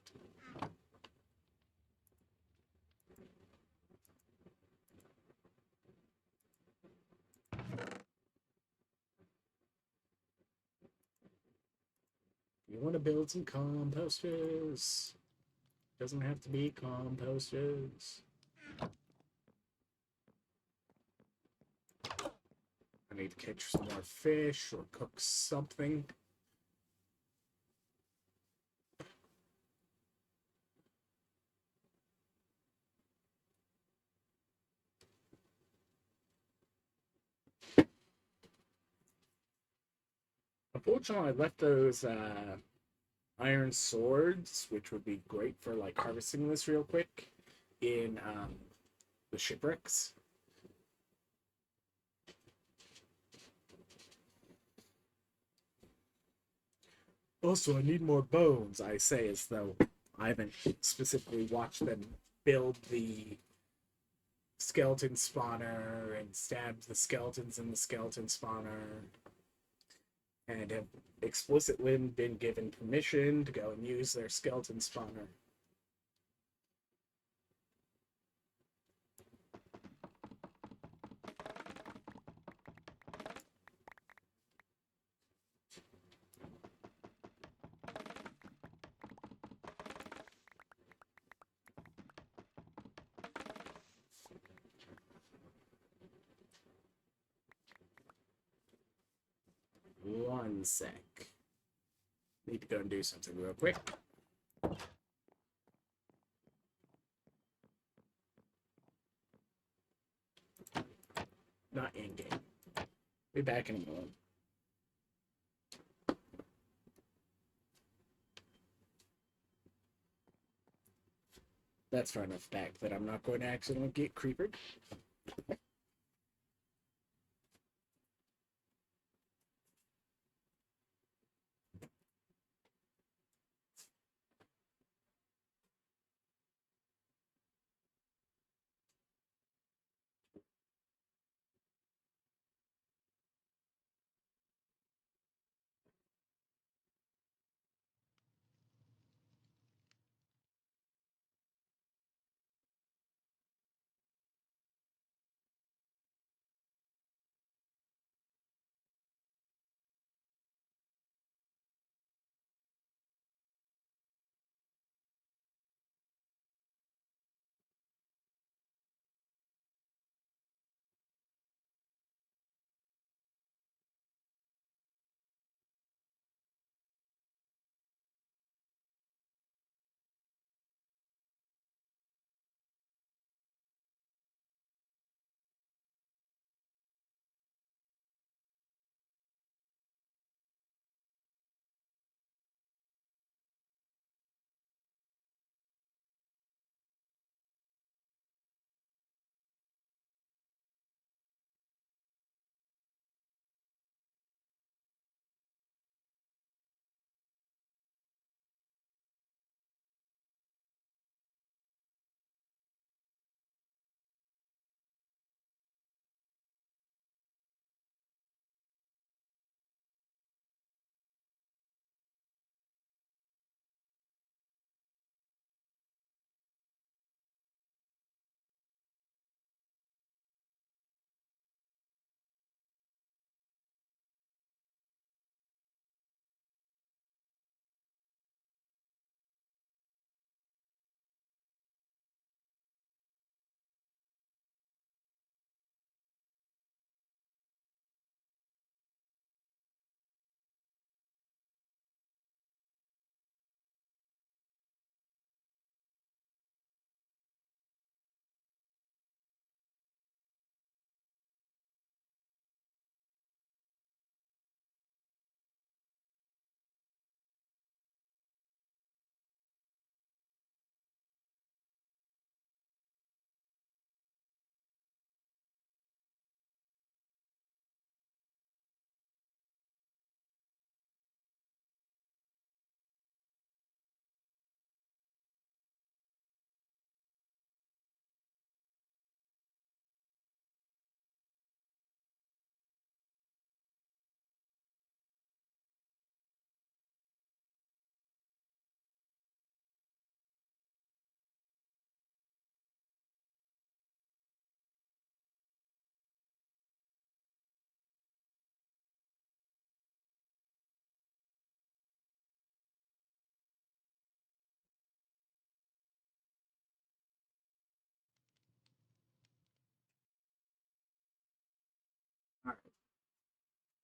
you want to build some composters. Doesn't have to be composters. I need to catch some more fish or cook something. Unfortunately, I left those iron swords, which would be great for like harvesting this real quick, in the shipwrecks. Also, I need more bones, I say, as though I haven't specifically watched them build the skeleton spawner and stab the skeletons in the skeleton spawner, and have explicitly been given permission to go and use their skeleton spawner. One sec. Need to go and do something real quick. Not in game. Be back in a moment. That's far enough back that I'm not going to accidentally get creepered.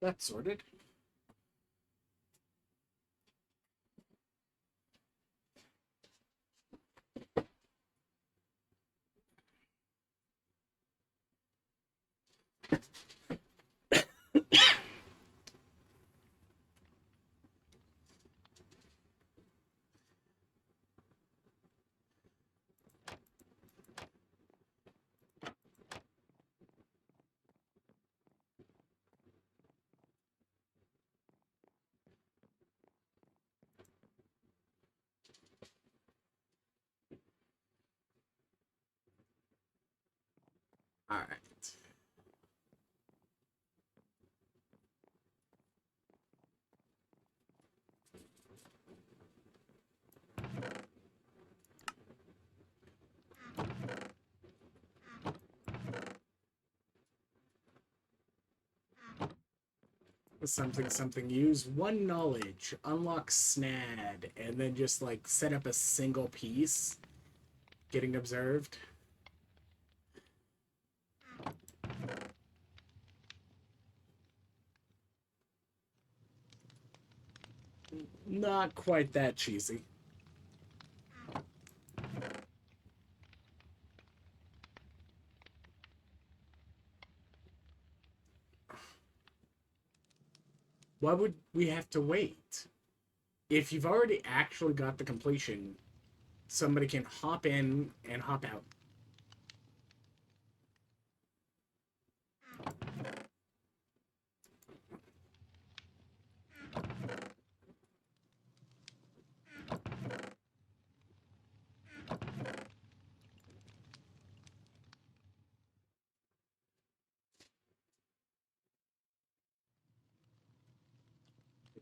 That's sorted. All right. Something, use one knowledge, unlock snad, and then just like set up a single piece getting observed. Not quite that cheesy. Why would we have to wait? If you've already actually got the completion, somebody can hop in and hop out.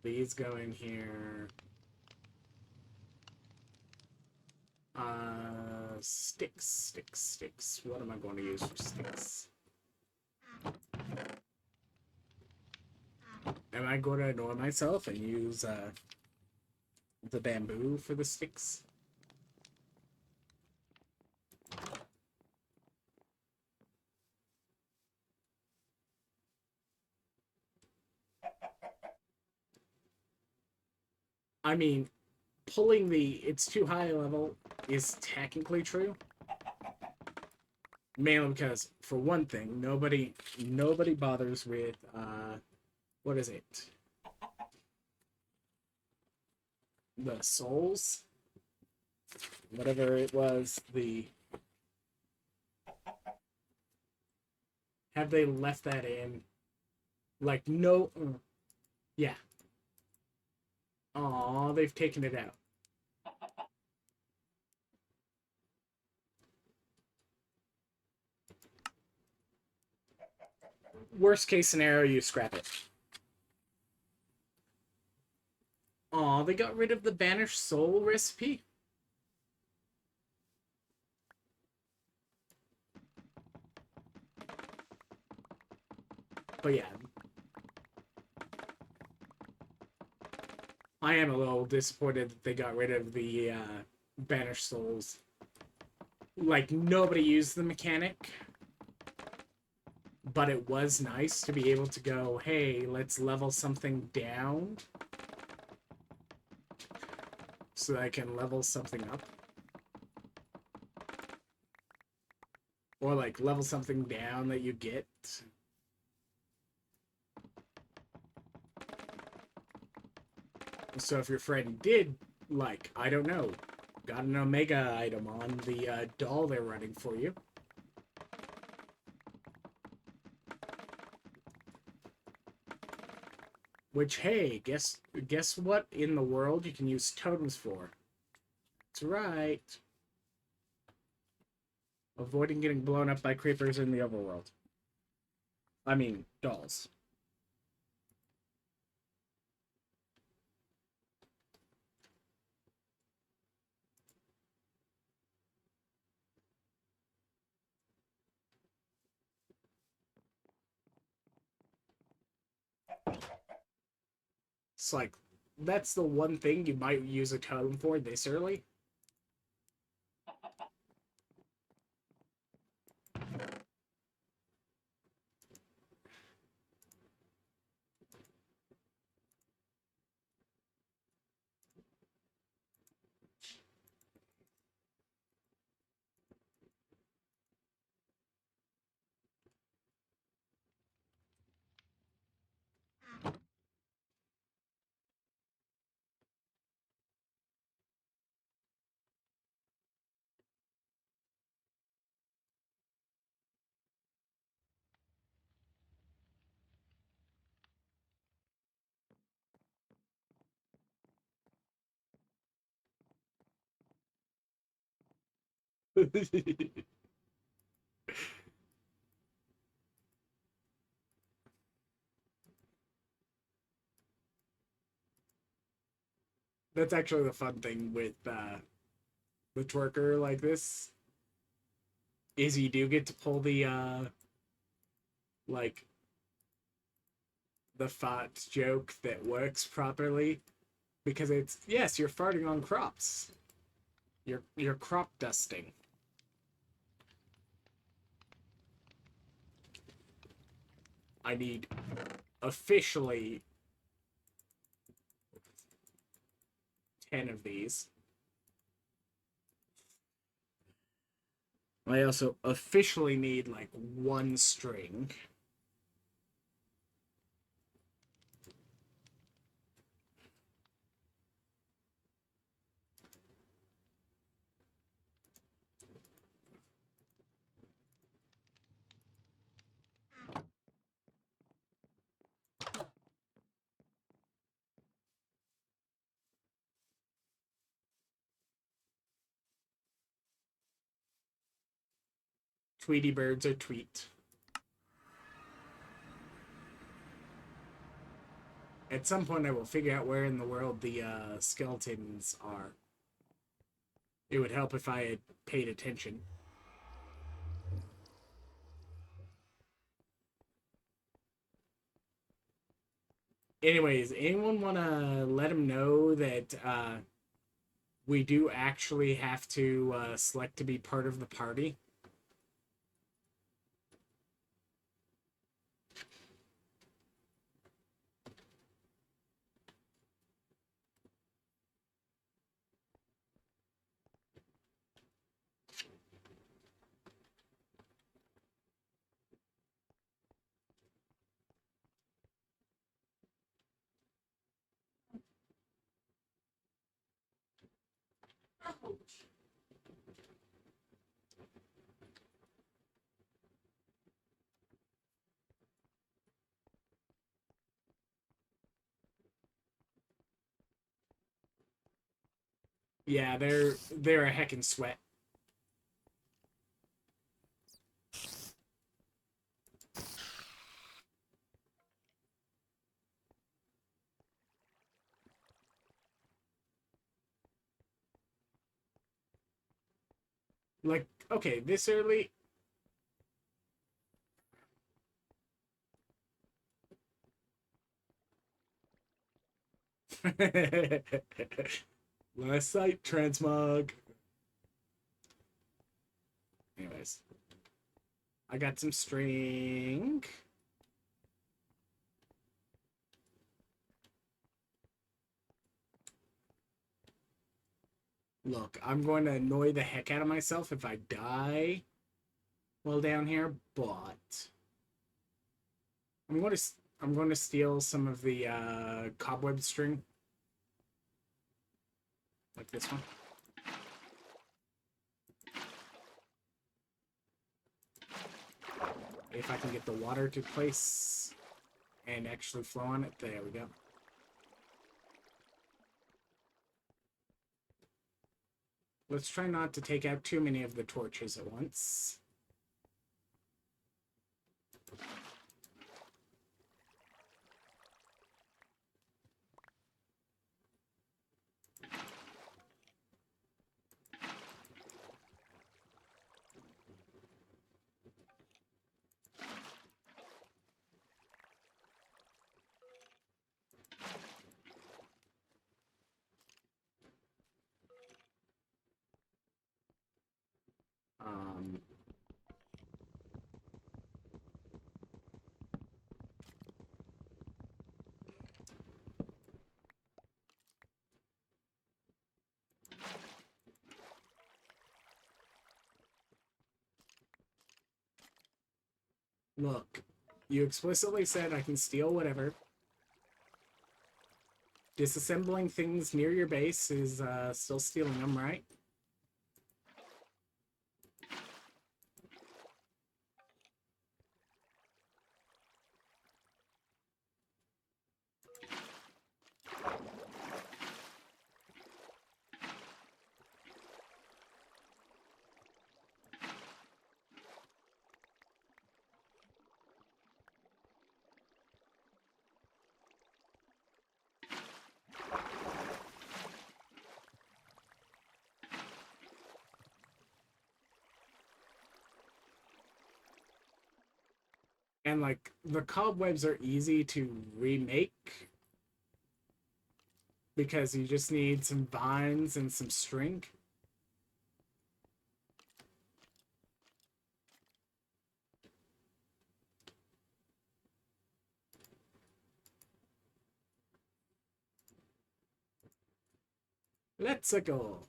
These go in here. Sticks. What am I going to use for sticks? Am I going to annoy myself and use the bamboo for the sticks? I mean, pulling it's too high a level is technically true. Mainly because, for one thing, nobody bothers with, what is it? The souls? Whatever it was, have they left that in? Like, no... Yeah. Aw, they've taken it out. Worst case scenario, you scrap it. Aw, they got rid of the banished soul recipe? But yeah. I am a little disappointed that they got rid of the banished souls. Like, nobody used the mechanic. But it was nice to be able to go, hey, let's level something down so that I can level something up. Or, like, level something down that you get. So if your friend did, like, I don't know, got an Omega item on the doll they're running for you, which, hey, guess what in the world you can use totems for? That's right. Avoiding getting blown up by creepers in the overworld. I mean, dolls. It's like, that's the one thing you might use a totem for this early. That's actually the fun thing with the twerker like this is you do get to pull the like the fart joke that works properly because it's yes, you're farting on crops. You're crop dusting. I need officially 10 of these. I also officially need like one string. Tweety birds are tweet. At some point, I will figure out where in the world the skeletons are. It would help if I had paid attention. Anyways, anyone want to let him know that we do actually have to select to be part of the party? Yeah, they're a heckin' sweat. Like, okay, this early. Last sight, transmog. Anyways, I got some string. Look, I'm going to annoy the heck out of myself if I die while down here, but I'm going to steal some of the cobweb string, like this one. If I can get the water to place and actually flow on it, there we go. Let's try not to take out too many of the torches at once. Um, Look, you explicitly said I can steal whatever. Disassembling things near your base is still stealing them, right? And like the cobwebs are easy to remake because you just need some vines and some string. Let's go.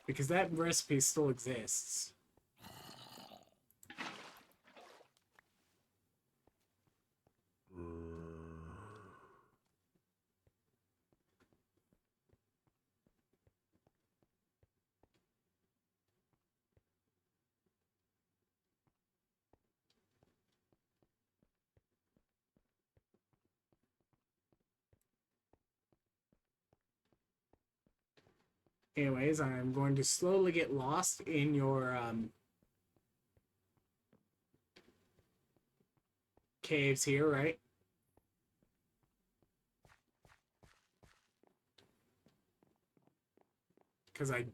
Because that recipe still exists. Anyways, I'm going to slowly get lost in your caves here, right? Because I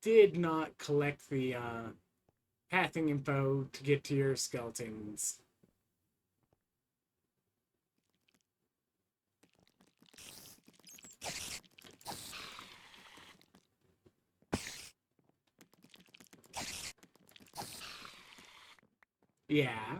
did not collect the pathing info to get to your skeletons. Yeah.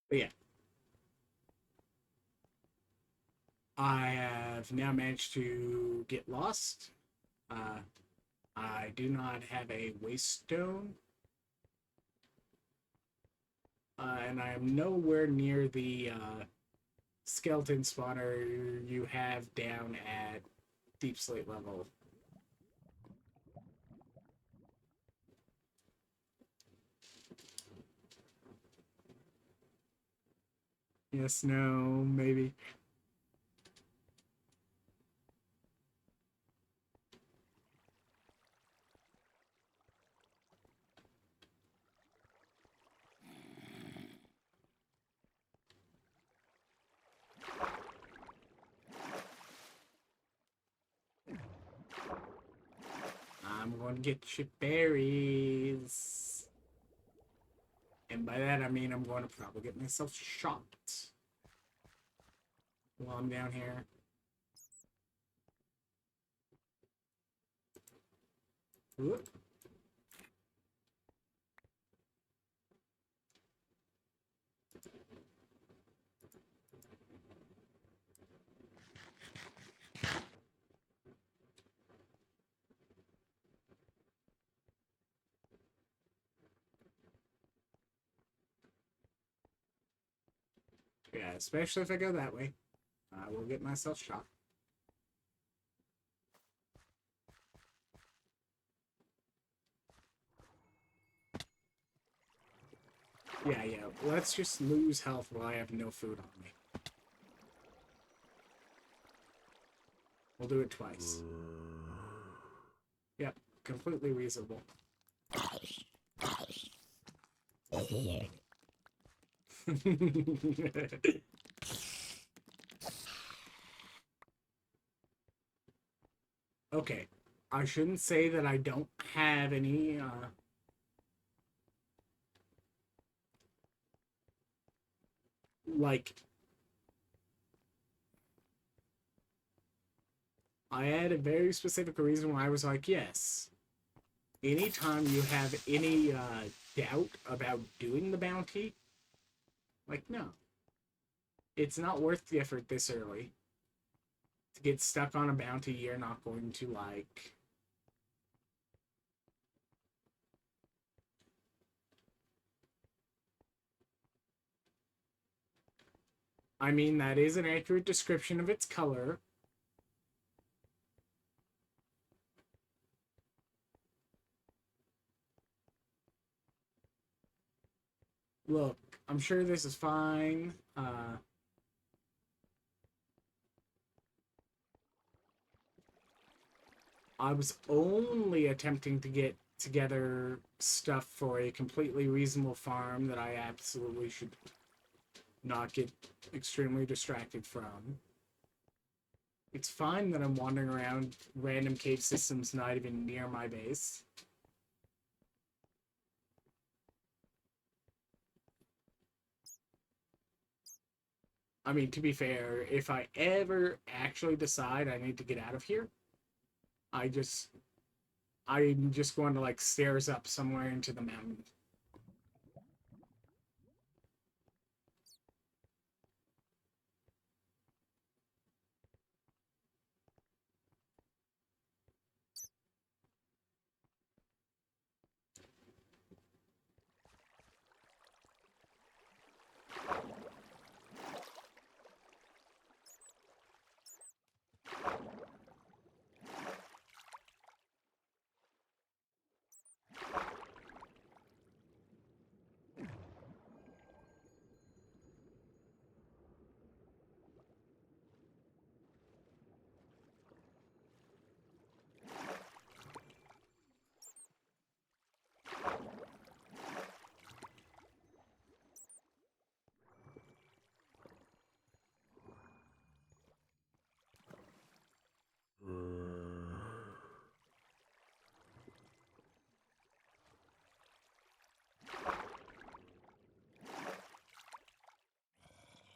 But yeah, I have now managed to get lost. Uh, I do not have a waste stone, and I am nowhere near the skeleton spawner you have down at deep slate level. Yes, no, maybe. I'm going to get you berries. And by that I mean I'm going to probably get myself shot. while I'm down here. Whoop. Yeah, especially if I go that way. I will get myself shot. Yeah, let's just lose health while I have no food on me. We'll do it twice. Yep, completely reasonable. Okay, I shouldn't say that I don't have any, like, I had a very specific reason why I was like, yes, anytime you have any, doubt about doing the bounty, like, no. It's not worth the effort this early. To get stuck on a bounty you're not going to like. I mean, that is an accurate description of its color. Look, I'm sure this is fine. I was only attempting to get together stuff for a completely reasonable farm that I absolutely should not get extremely distracted from. It's fine that I'm wandering around random cave systems not even near my base. I mean, to be fair, if I ever actually decide I need to get out of here, I'm just going to like stairs up somewhere into the mountain.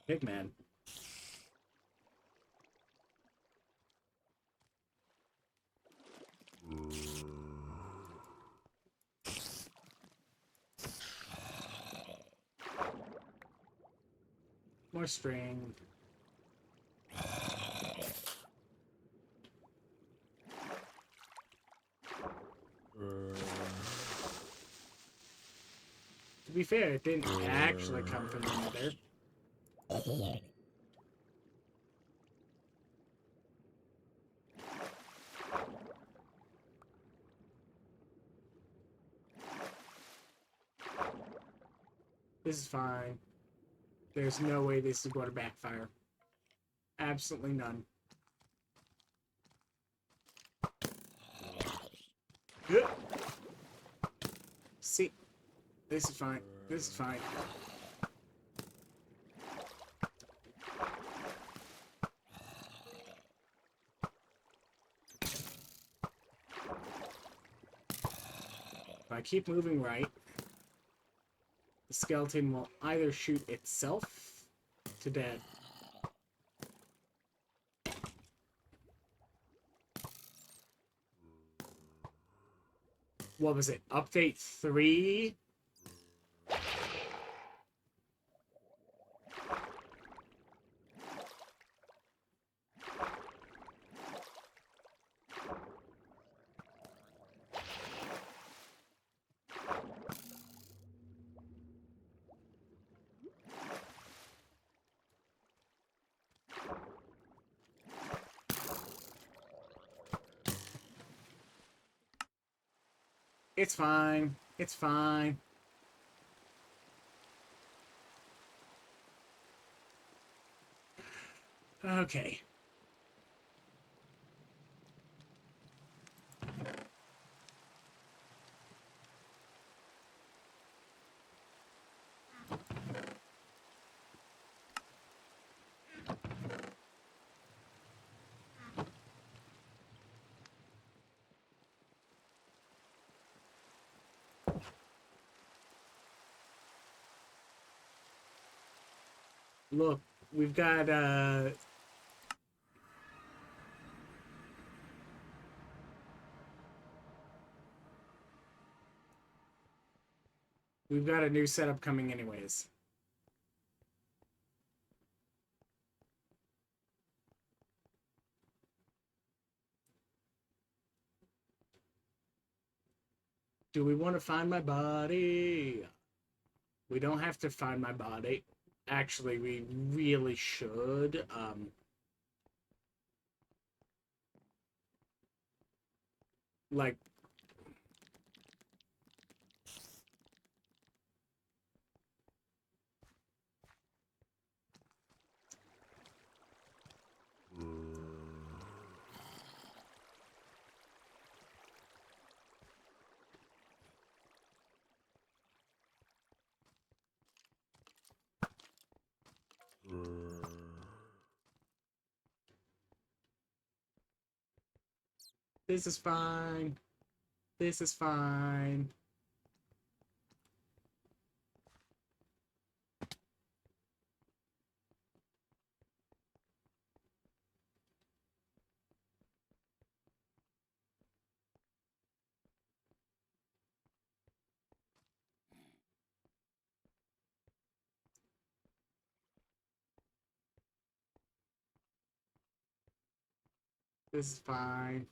Pigman. More string. To be fair, it didn't actually come from the nether. This is fine. There's no way this is going to backfire. Absolutely none. See, this is fine. This is fine. If I keep moving right, the skeleton will either shoot itself to death what was it? Update 3? It's fine. It's fine. Okay. Look, we've got a new setup coming anyways. Do we want to find my body? We don't have to find my body. Actually, we really should. Like, this is fine. This is fine. This is fine.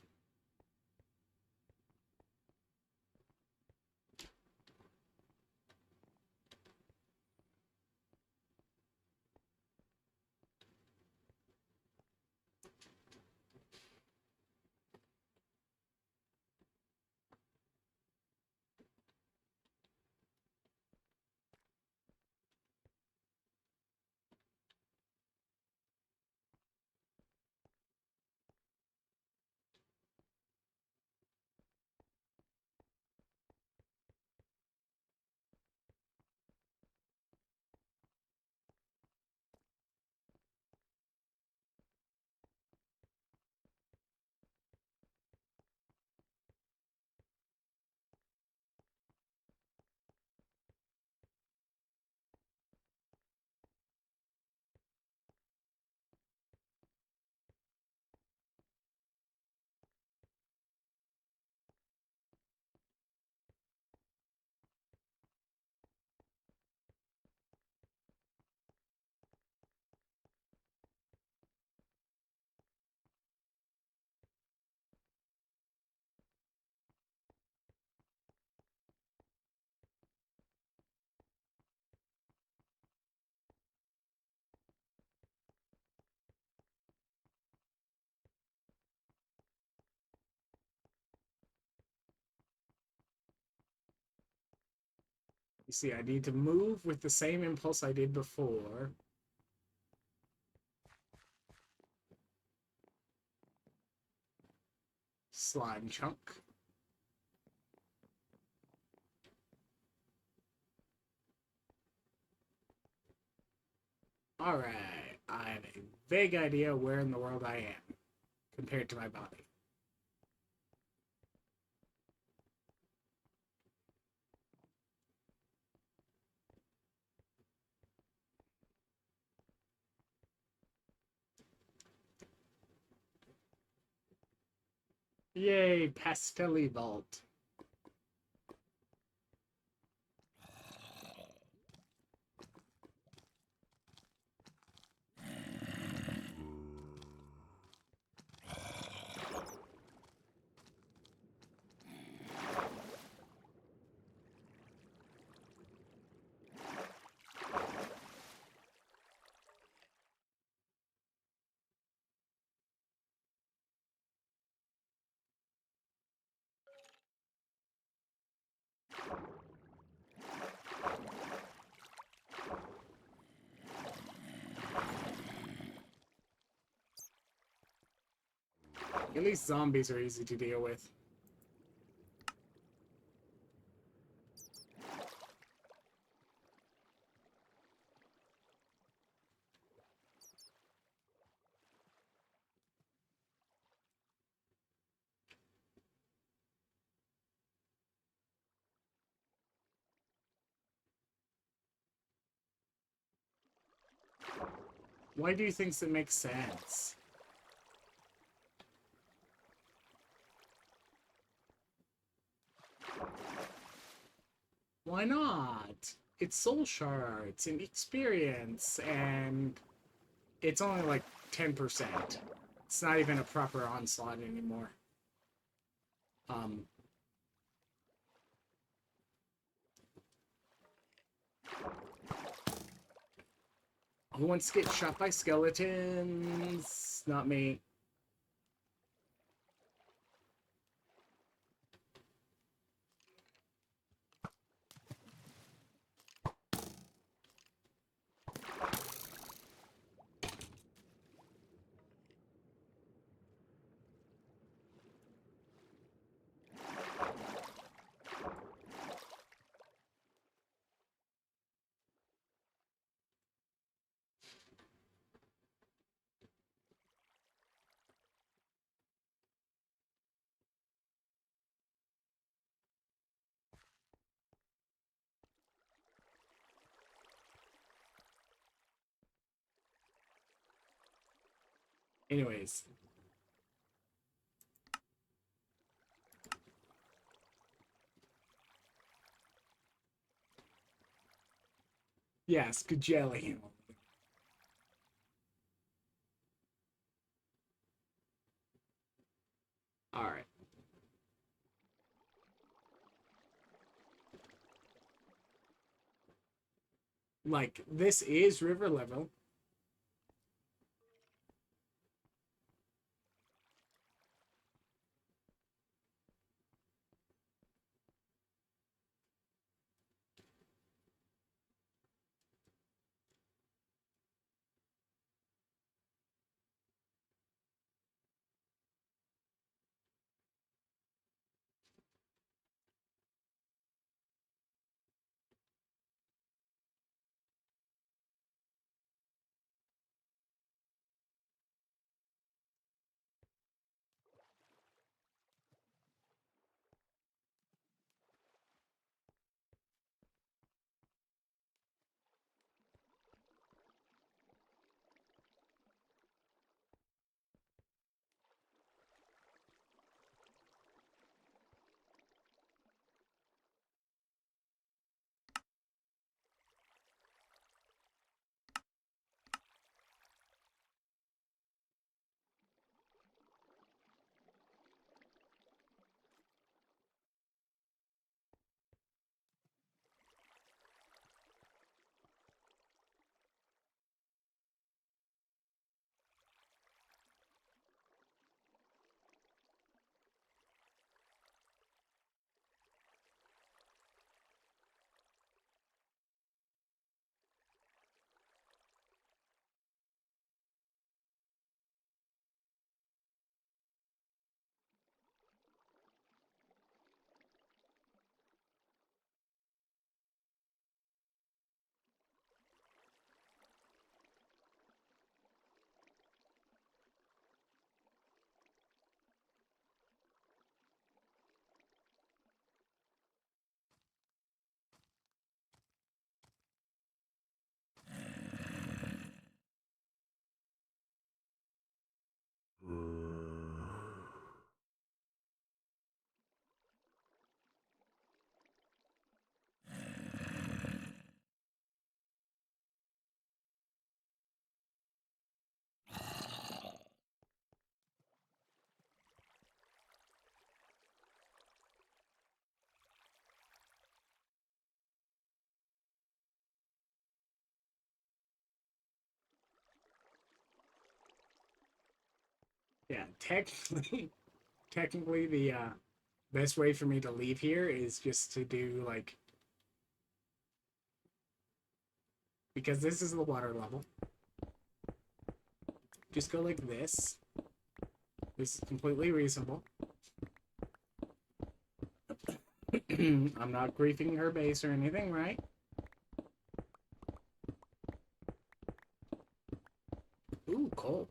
You see, I need to move with the same impulse I did before. Slime chunk. Alright, I have a vague idea where in the world I am compared to my body. Yay, Pastelli Vault. At least zombies are easy to deal with. Why do you think that makes sense? Why not? It's soul shards and experience, and it's only like 10%. It's not even a proper onslaught anymore. Who wants to get shot by skeletons? Not me. Anyways. Yes, good jelly. Alright. Like, this is river level. Yeah, technically the best way for me to leave here is just to do like, because this is the water level. Just go like this. This is completely reasonable. I'm not griefing her base or anything, right? Ooh, coal.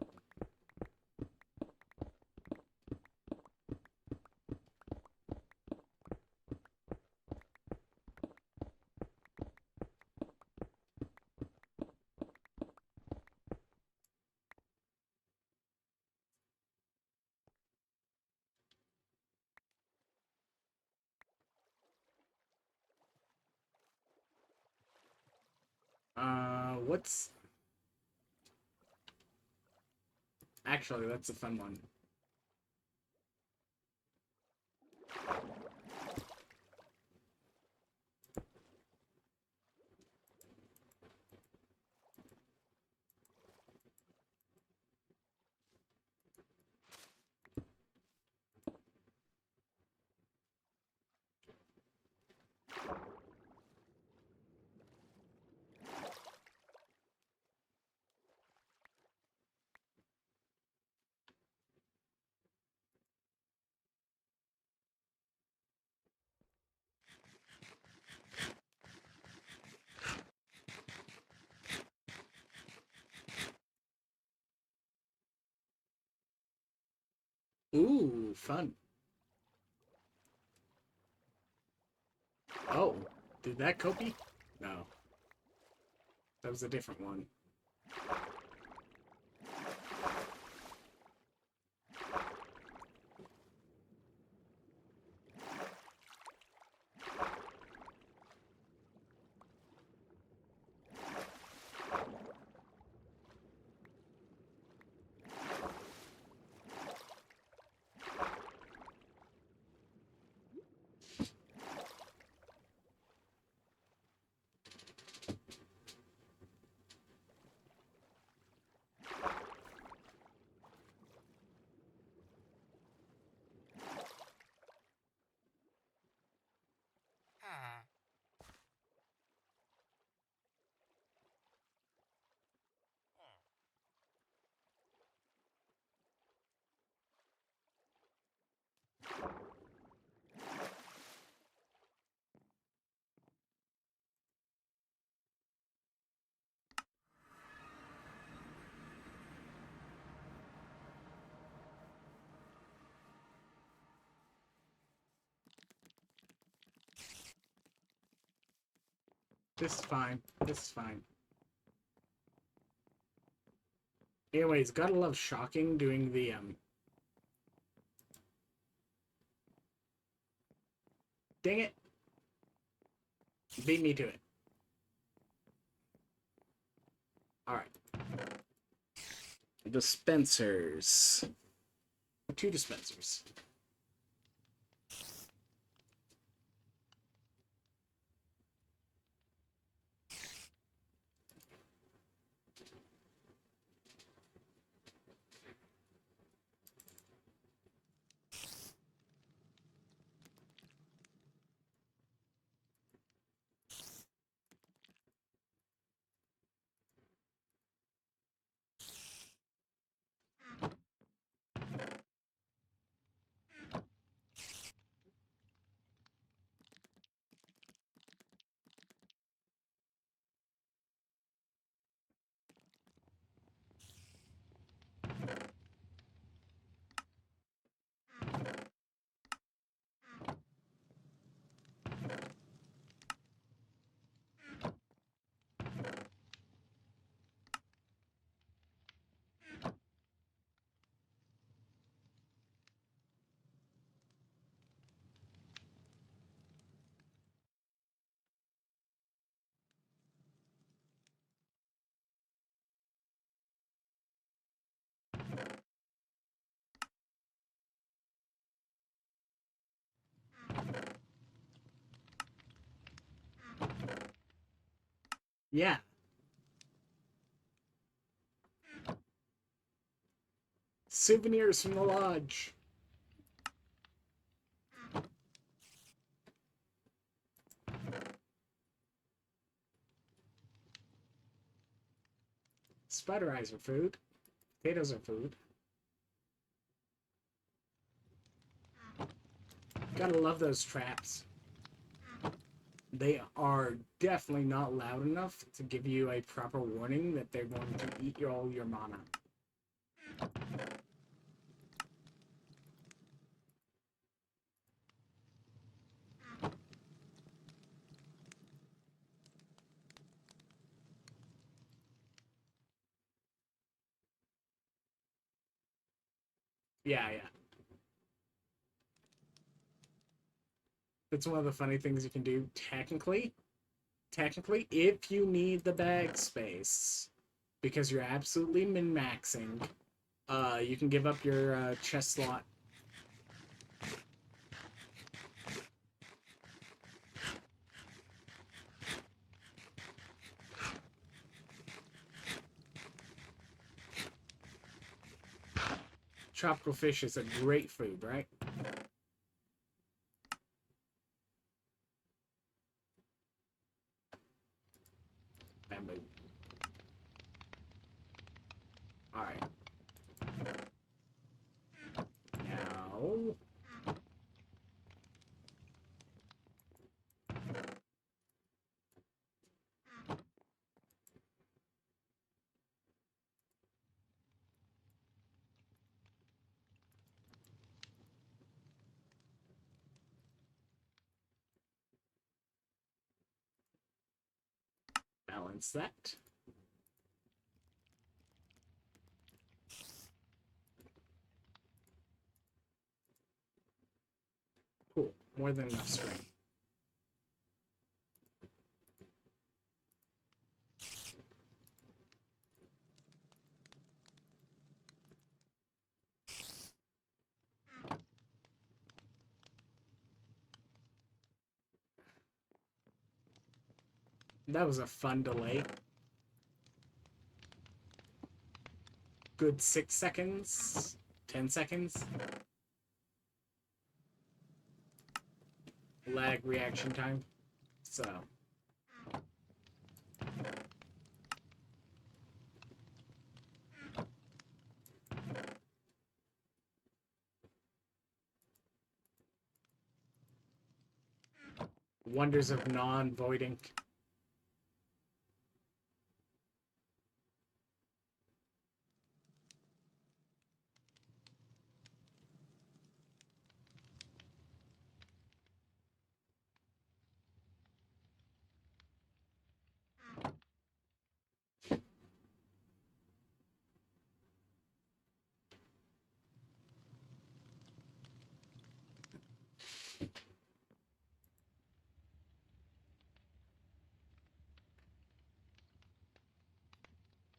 What's... Actually, that's a fun one. Ooh, fun. Oh, did that copy? No. That was a different one. This is fine. This is fine. Anyways, gotta love Shocking doing the, Dang it! Beat me to it. Alright. Dispensers. 2 dispensers. Yeah. Souvenirs from the lodge. Spider eyes are food. Potatoes are food. Gotta love those traps. They are definitely not loud enough to give you a proper warning that they're going to eat all your mana. Yeah, yeah. It's one of the funny things you can do. Technically, if you need the bag space, because you're absolutely min-maxing, you can give up your chest slot. Tropical fish is a great food, right? Bamboo. Alright. Now... balance that. Cool. More than enough string. That was a fun delay. Good 6 seconds. 10 seconds. Lag reaction time. So... Wonders of non-voiding.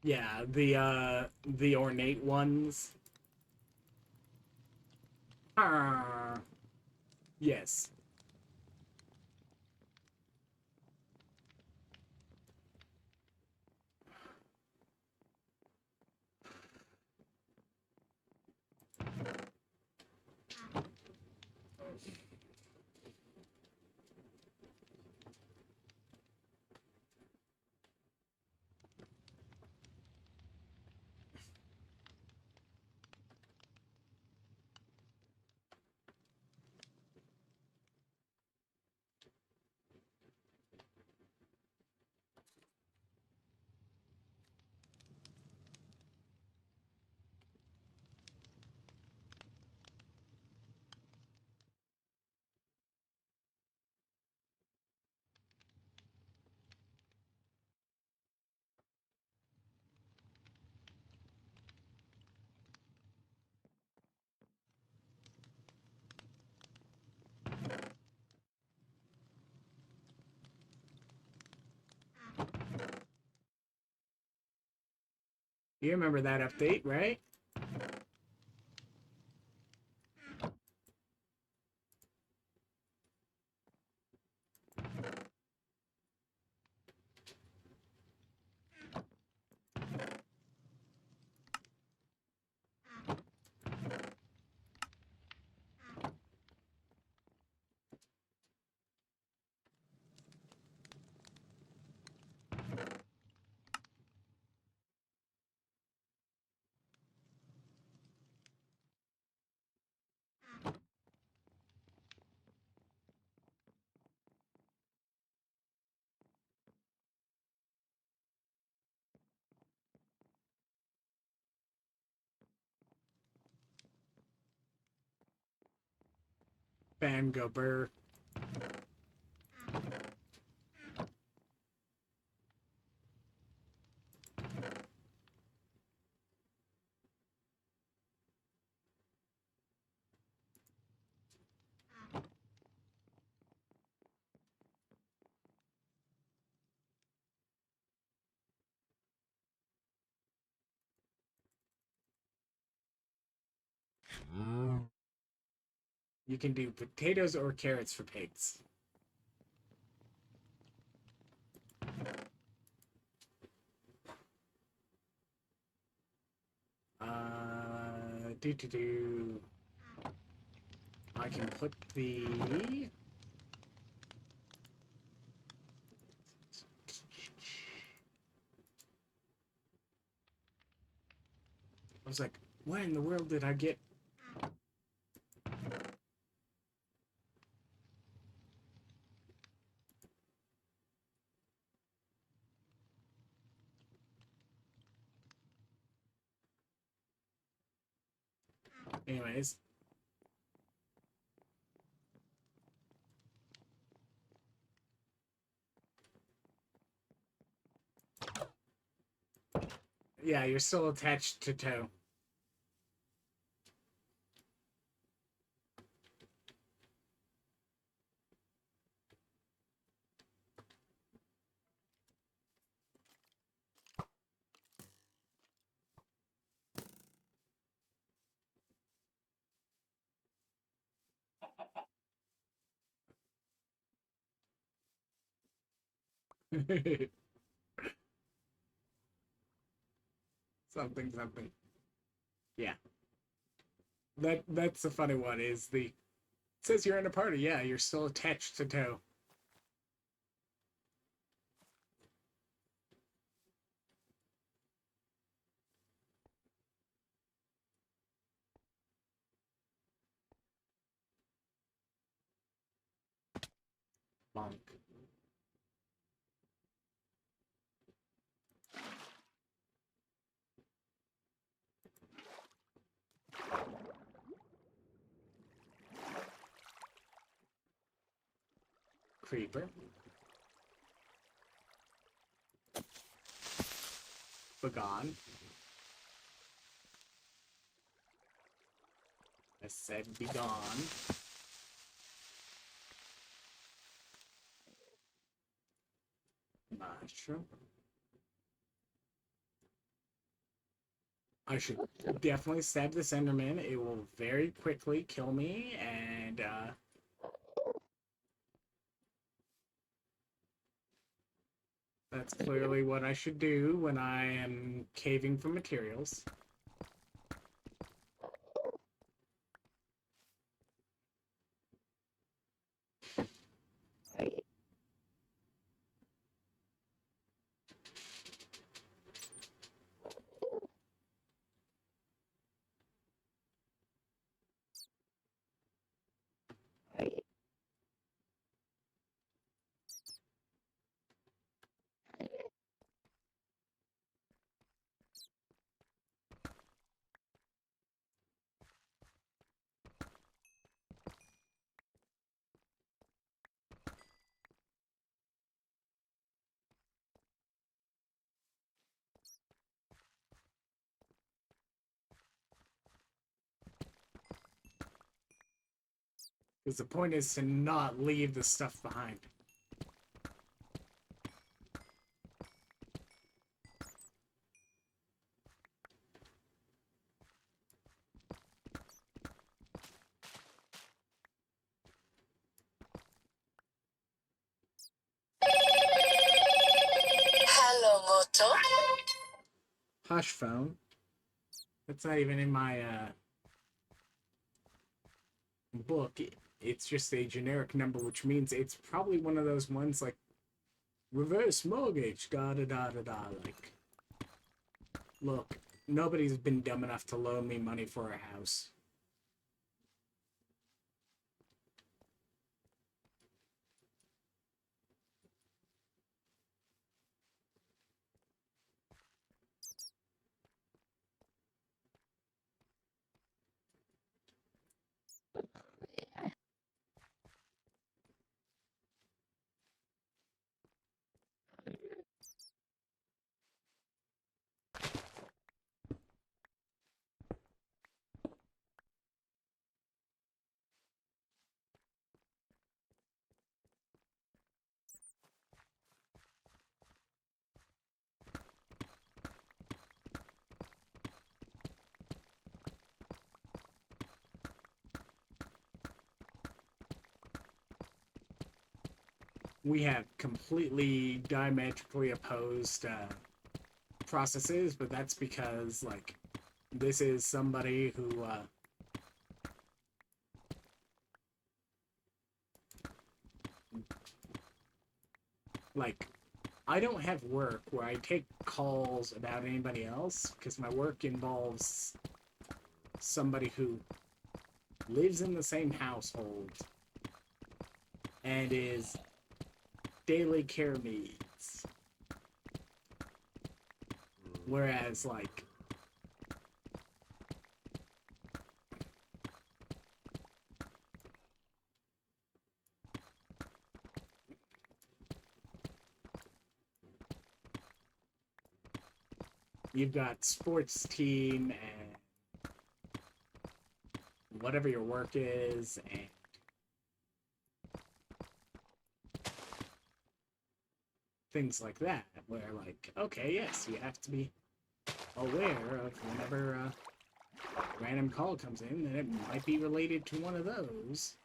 Yeah, the ornate ones. Yes. You remember that update, right? Bam, go burr. You can do potatoes or carrots for pigs. Do. I can put the... I was like, what in the world did I get? Anyways. Yeah, you're still attached to toe. Something. Yeah. That's the funny one is the it says you're in a party, yeah, you're still attached to toe. Bonk. Creeper. Begone. I said be gone. Mushroom. I should definitely stab this Enderman. It will very quickly kill me, and that's clearly what I should do when I am caving for materials. Because the point is to not leave the stuff behind. Hello, Moto. Hush phone. That's not even in my book. It's just a generic number, which means it's probably one of those ones like reverse mortgage, da da da da da. Like, look, nobody's been dumb enough to loan me money for a house. we have completely diametrically opposed processes, but that's because, like, this is somebody who, like, I don't have work where I take calls about anybody else, because my work involves somebody who lives in the same household and is daily care needs. Whereas, like, you've got sports team and whatever your work is, and things like that, where, like, okay, yes, you have to be aware of whenever a random call comes in that it might be related to one of those.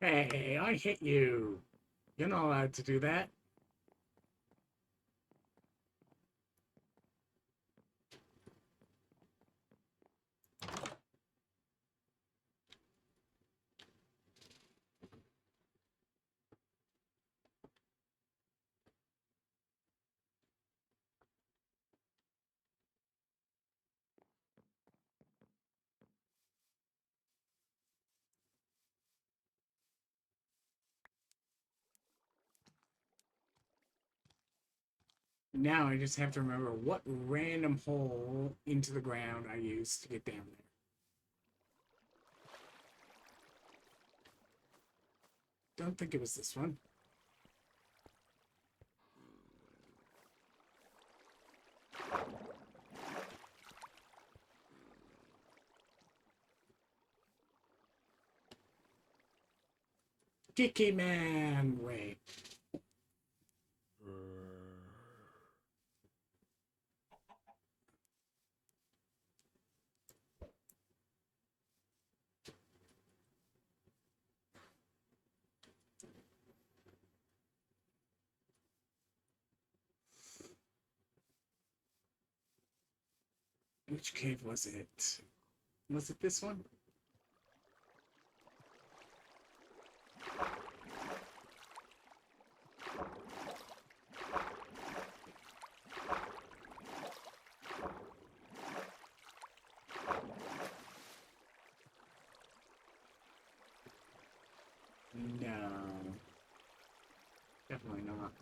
Hey, I hit you. You're not allowed to do that. Now I just have to remember what random hole into the ground I used to get down there. Don't think it was this one. Kicky Man! Wait. Which cave was it? Was it this one? No. Definitely not.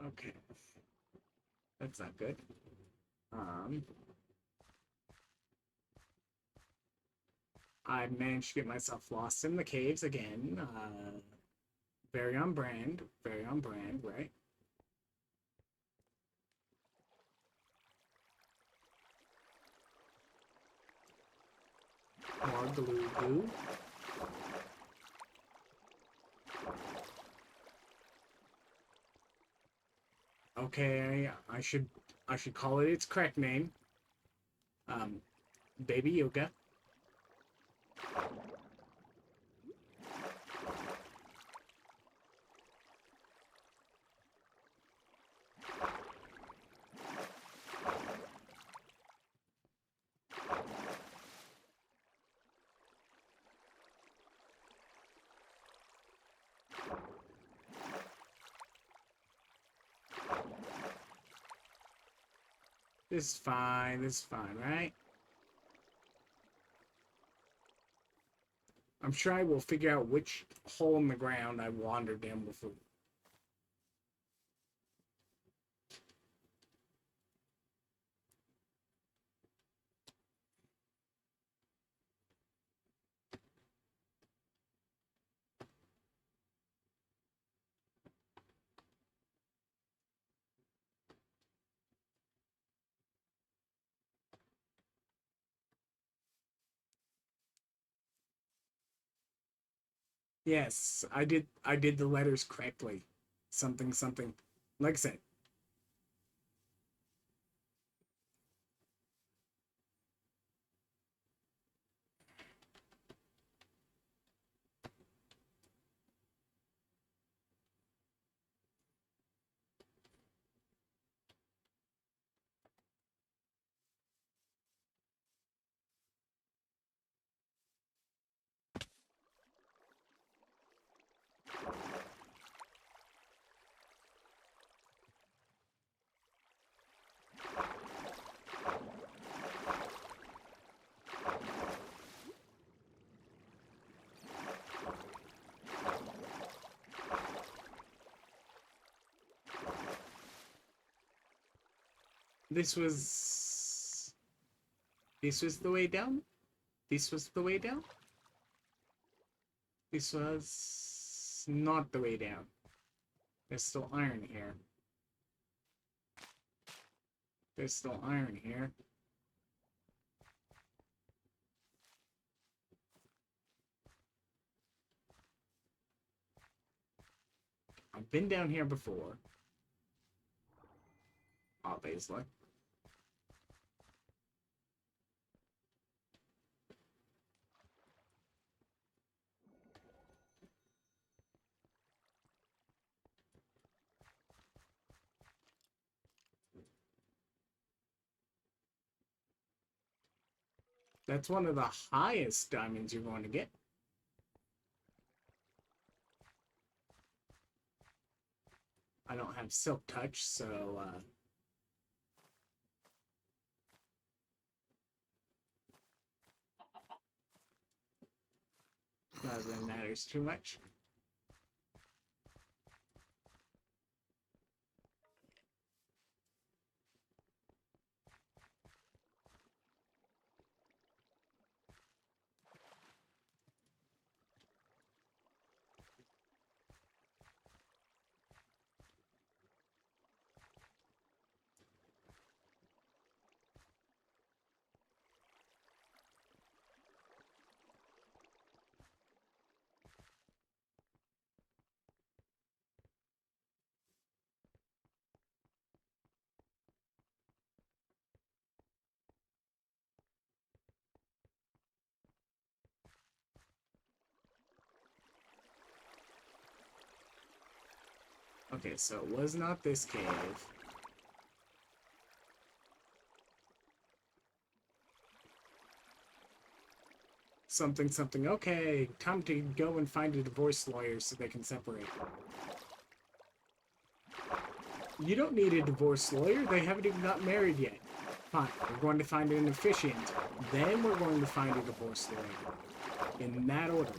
Okay. That's not good. I managed to get myself lost in the caves again. Very on brand. Very on brand, right? More glue goo. Okay, I should call it its correct name. Um, Baby Yoga. This is fine. This is fine, right? I'm sure I will figure out which hole in the ground I wandered in before. Yes, I did the letters correctly. Something something. Like I said, this was this was the way down. This was the way down. This was not the way down. There's still iron here. There's still iron here. I've been down here before. Obviously. That's one of the highest diamonds you're going to get. I don't have silk touch, so not that it matters too much. Okay, so it was not this cave. Something, something. Okay, time to go and find a divorce lawyer so they can separate. You don't need a divorce lawyer. They haven't even got married yet. Fine, we're going to find an officiant. Then we're going to find a divorce lawyer. In that order.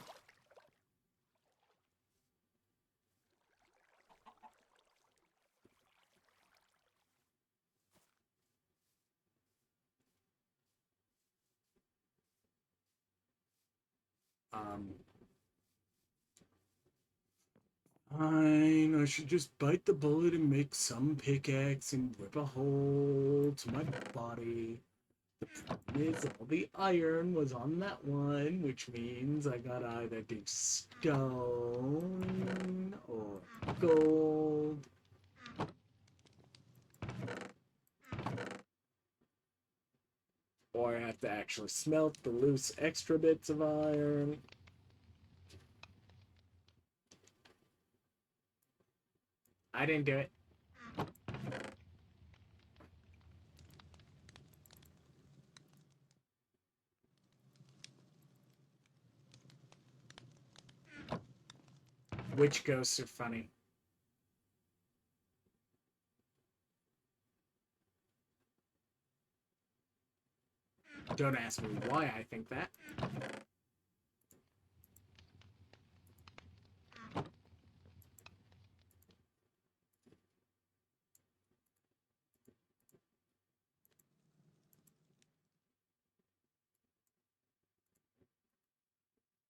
Fine, I should just bite the bullet and make some pickaxe and rip a hole to my body. The problem is all the iron was on that one, which means I gotta either do stone or gold. Or I have to actually smelt the loose extra bits of iron. I didn't do it. Witch ghosts are funny. Don't ask me why I think that.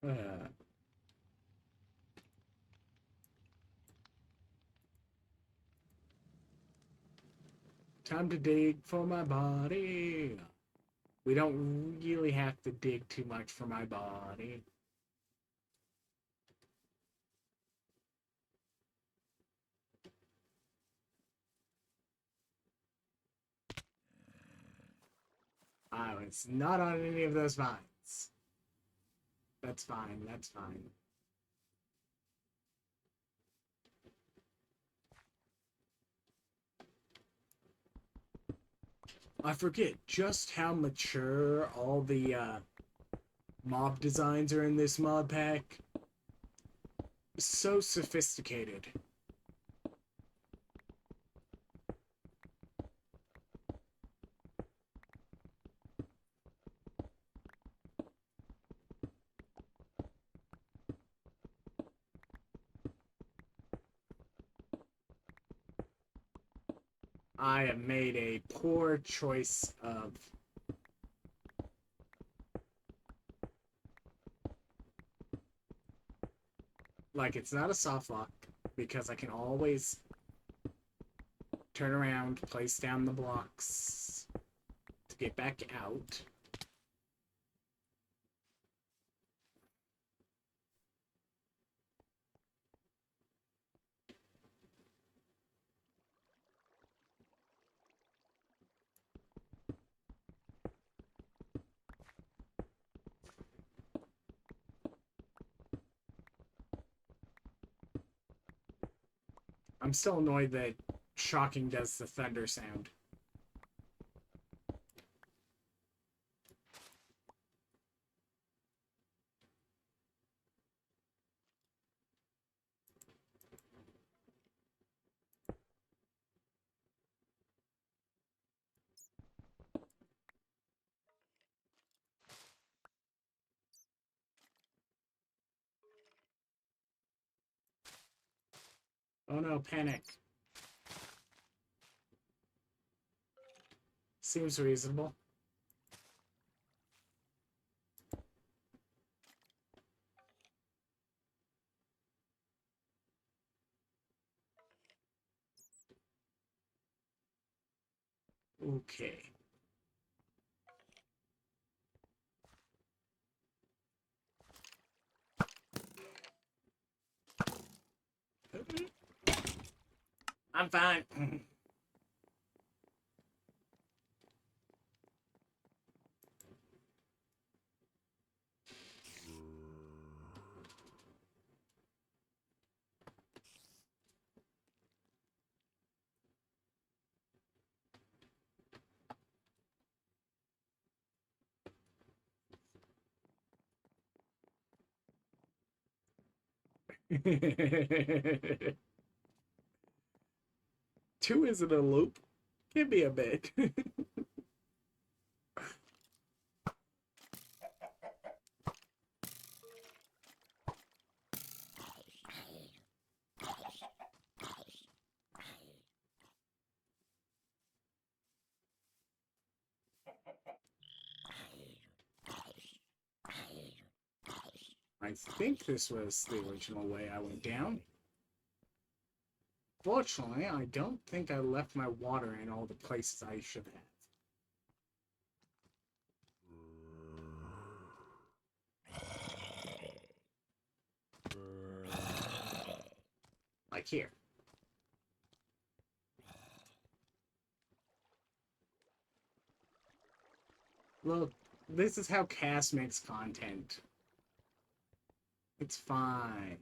Uh, Time to dig for my body. We don't really have to dig too much for my body. I was not on any of those vines. That's fine, that's fine. I forget just how mature all the mob designs are in this mod pack. So sophisticated. I have made a poor choice of like, it's not a soft lock because I can always turn around, place down the blocks to get back out. I'm still annoyed that Shocking does the thunder sound. Oh no, panic. Seems reasonable. Okay. I'm fine. Two isn't a loop. Give me a bit. I think this was the original way I went down. Fortunately, I don't think I left my water in all the places I should have. Like here. Look, this is how Cass makes content. It's fine.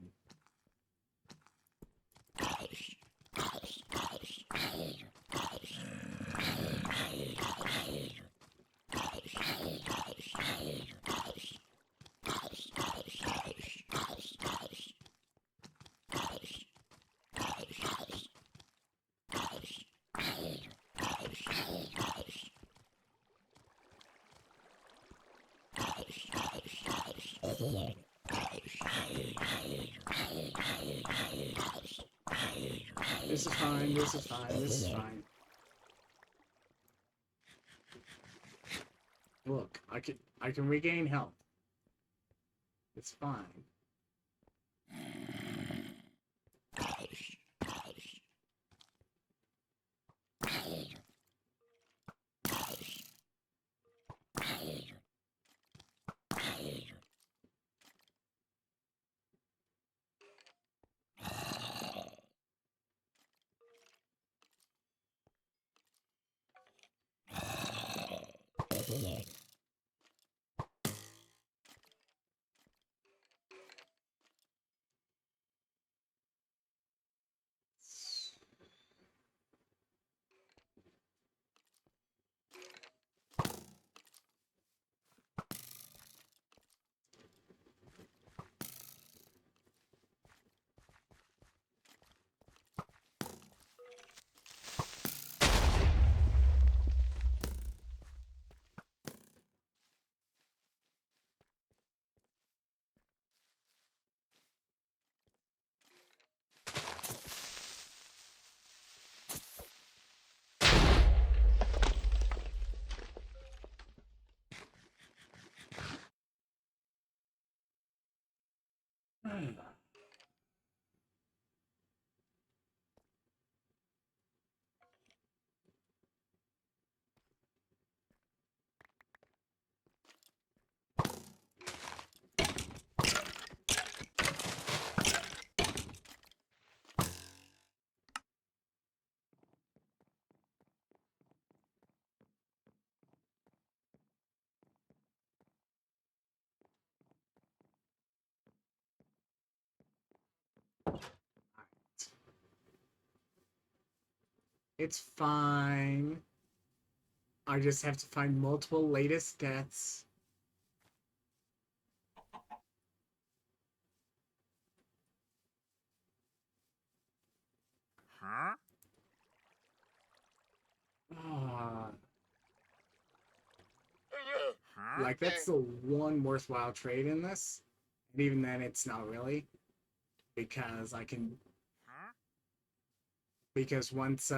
This is fine, this is fine, this is fine. Look, I can regain health. It's fine. It's fine. I just have to find multiple latest deaths. Huh? Ah, Huh? like, that's the one worthwhile trade in this. And even then, it's not really. Because I can... Huh? Because once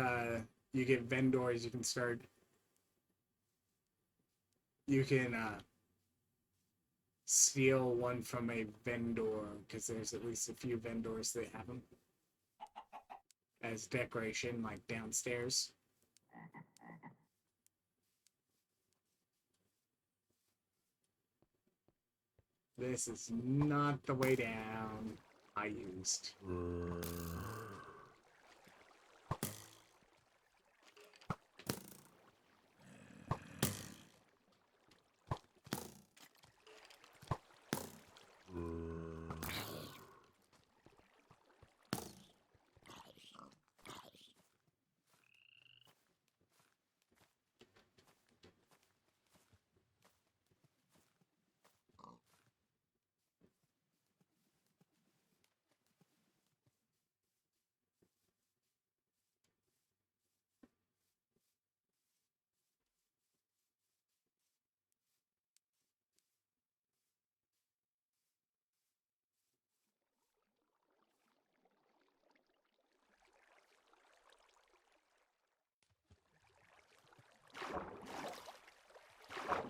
you get vendors, you can start... You can steal one from a vendor. Because there's at least a few vendors that have them. As decoration, like downstairs. This is not the way down I used.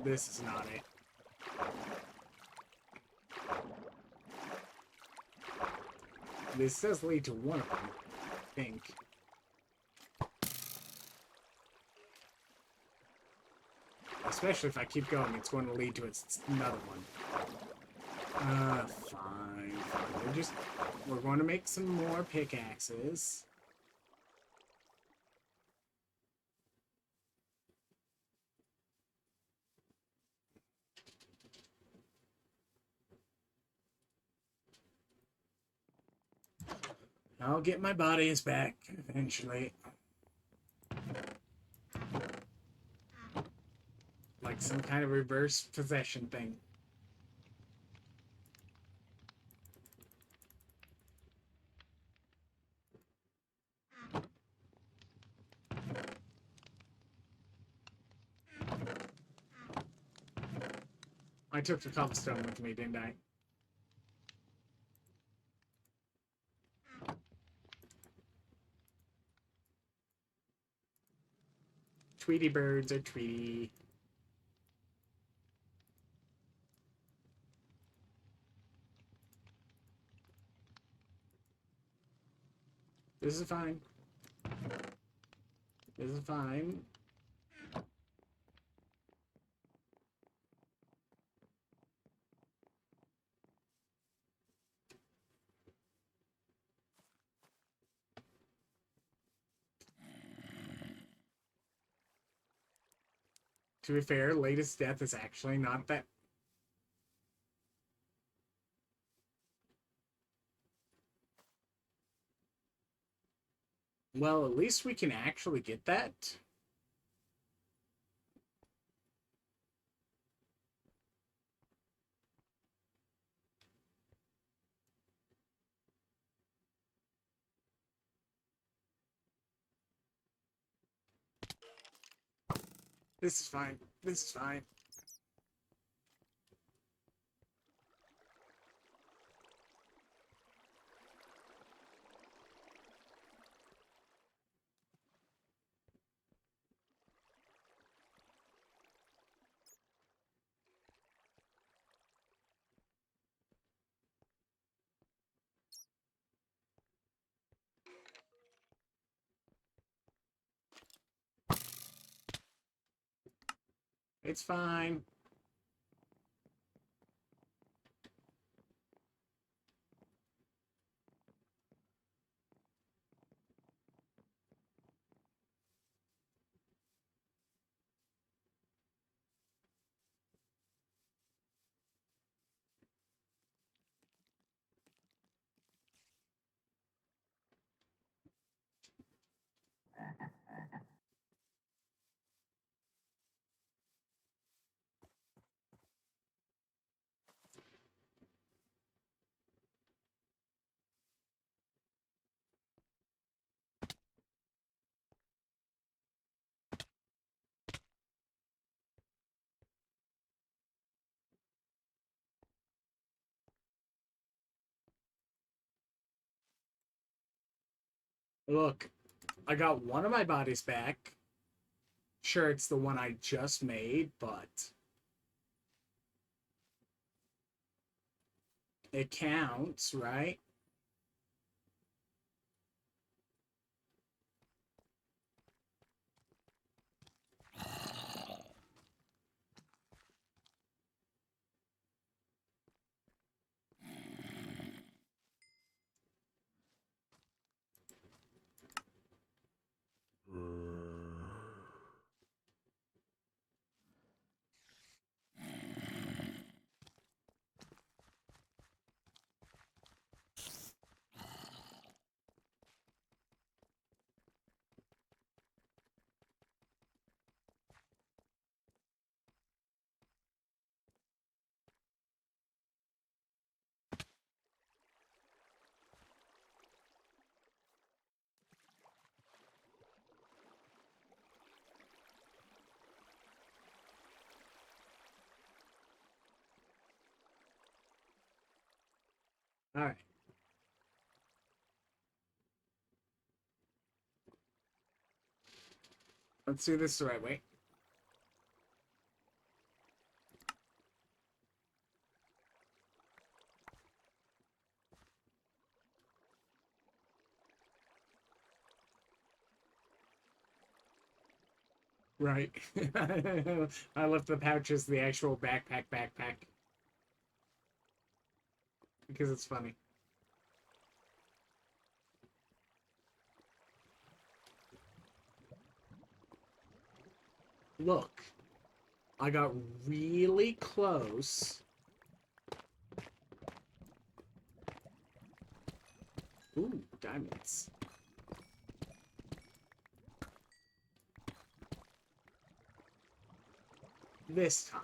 This is not it. This does lead to one of them, I think. Especially if I keep going, it's going to lead to another one. Fine. We're going to make some more pickaxes. I'll get my bodies back eventually. Like some kind of reverse possession thing. I took the cobblestone with me, didn't I? Tweety birds are Tweety. This is fine. This is fine. To be fair, latest death is actually not that. Well, at least we can actually get that. This is fine. This is fine. It's fine. Look, I got one of my bodies back. Sure, it's the one I just made, but it counts, right? All right. Let's do this the right way. Right. I left the pouch as the actual backpack. Because it's funny. Look. I got really close. Ooh, diamonds. This time.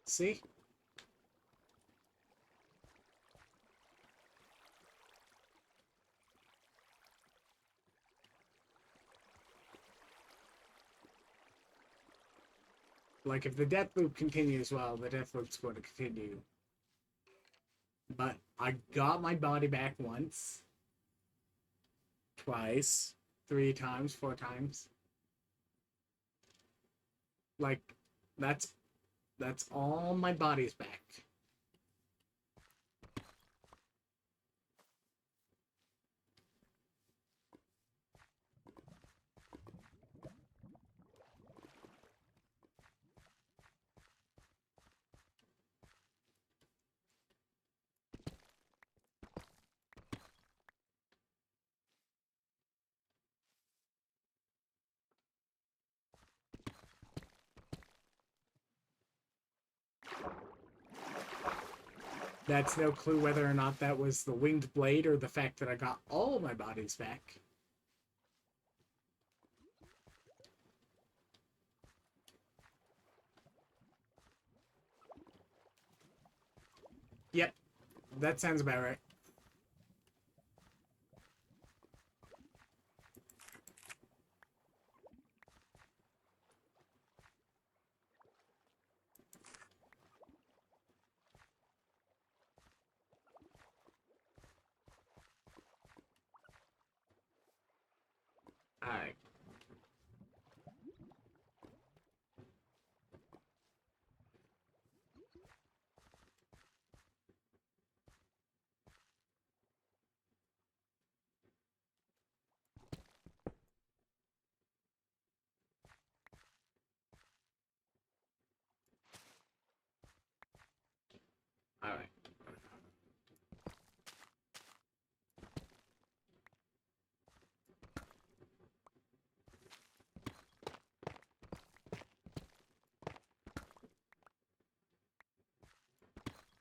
See? Like, if the death loop continues, well, the death loop's going to continue. But I got my body back once, twice, 3 times, 4 times. Like, that's all my body's back. That's no clue whether or not that was the winged blade or the fact that I got all my bodies back. Yep, that sounds about right. Alright. Alright.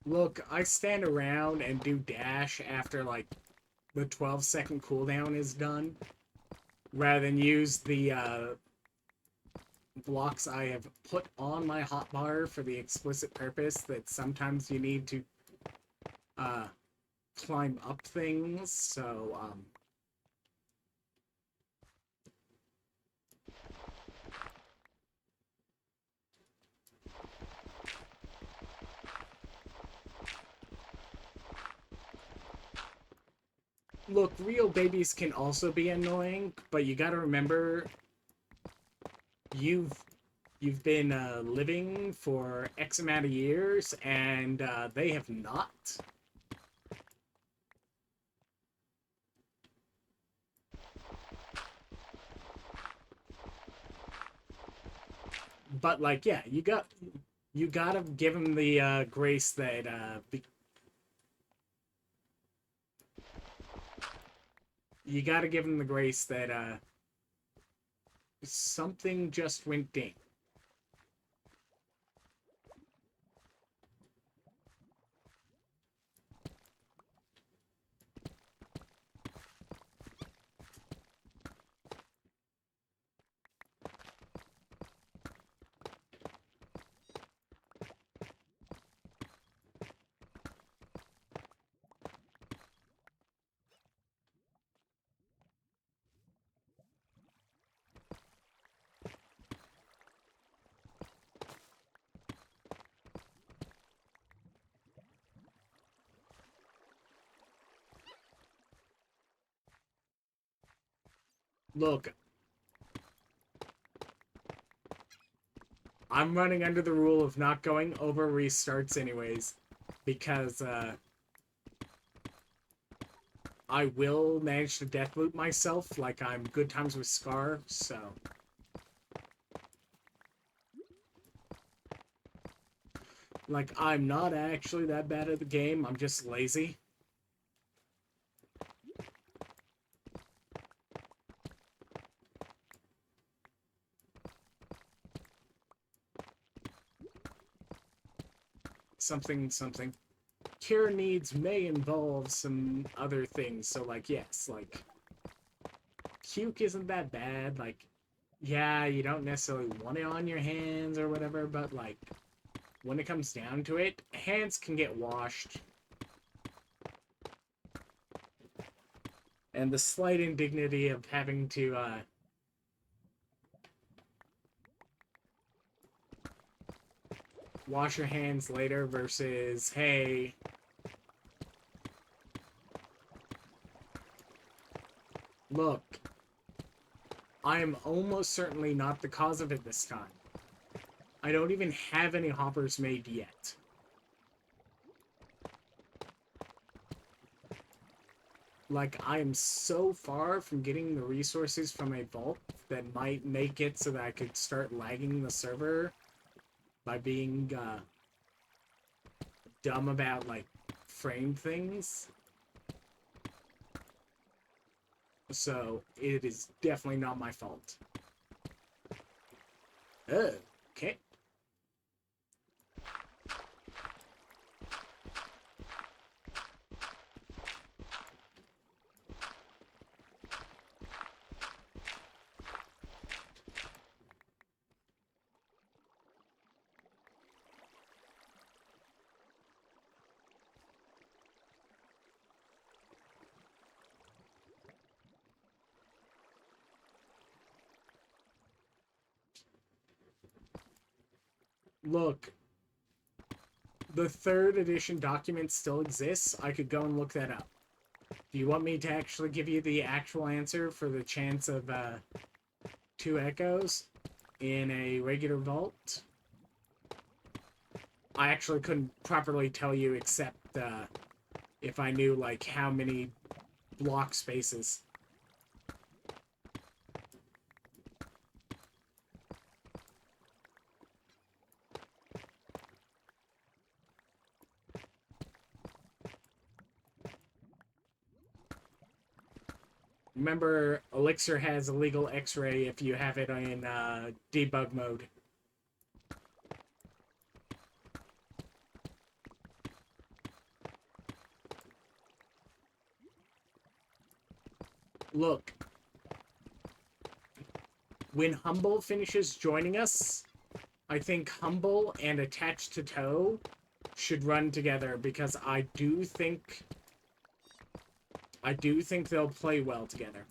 Look, I stand around and do dash after, like, the 12-second cooldown is done, rather than use the, blocks I have put on my hotbar for the explicit purpose that sometimes you need to, climb up things, so, Look, real babies can also be annoying, but you gotta remember, you've been living for X amount of years, and they have not. But like, yeah, you gotta give them the grace that you gotta give them the grace that something just went ding. Look, I'm running under the rule of not going over restarts anyways, because I will manage to death loop myself like I'm good times with Scar, so. Like, I'm not actually that bad at the game, I'm just lazy. Something. Cure needs may involve some other things, so like, yes, like, puke isn't that bad, like, yeah, you don't necessarily want it on your hands or whatever, but like, when it comes down to it, hands can get washed. And the slight indignity of having to, wash your hands later versus, hey, Look, I am almost certainly not the cause of it this time. I don't even have any hoppers made yet. Like, I am so far from getting the resources from a vault that might make it so that I could start lagging the server by being dumb about, like, frame things. So, it is definitely not my fault. Okay. Look, the 3rd edition document still exists. I could go and look that up. Do you want me to actually give you the actual answer for the chance of 2 echoes in a regular vault? I actually couldn't properly tell you except if I knew, like, how many block spaces. Remember, Elixir has illegal X-ray if you have it in debug mode. Look, when Humble finishes joining us, I think Humble and Attached to Toe should run together because I do think they'll play well together.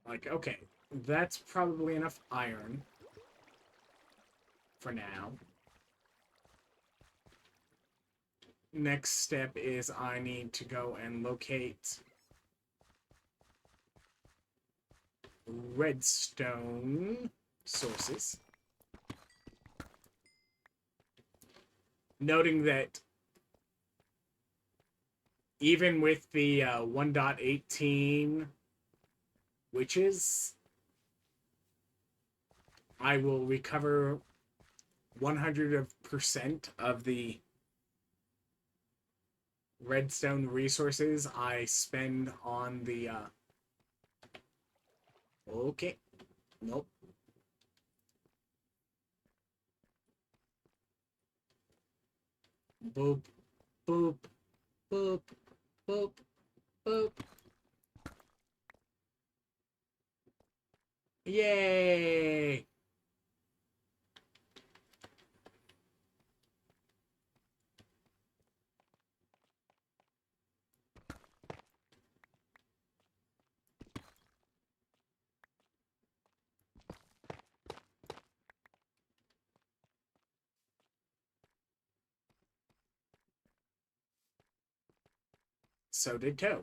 Like, okay, that's probably enough iron for now. Next step is I need to go and locate redstone sources. Noting that even with the 1.18 witches, I will recover 100% of the redstone resources I spend on the okay. Nope. Boop, boop, boop, boop, boop. Yay! So did Toe.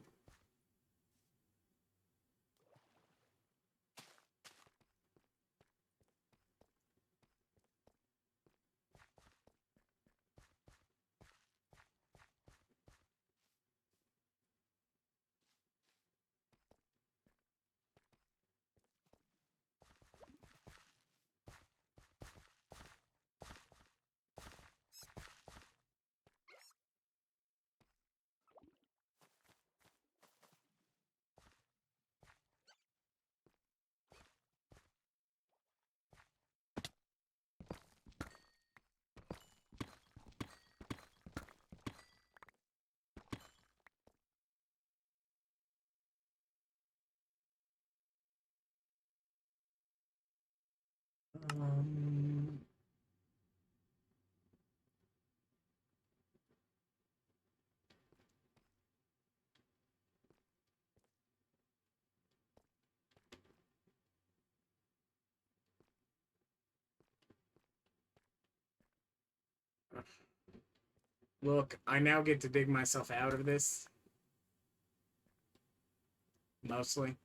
Look, I now get to dig myself out of this. Mostly.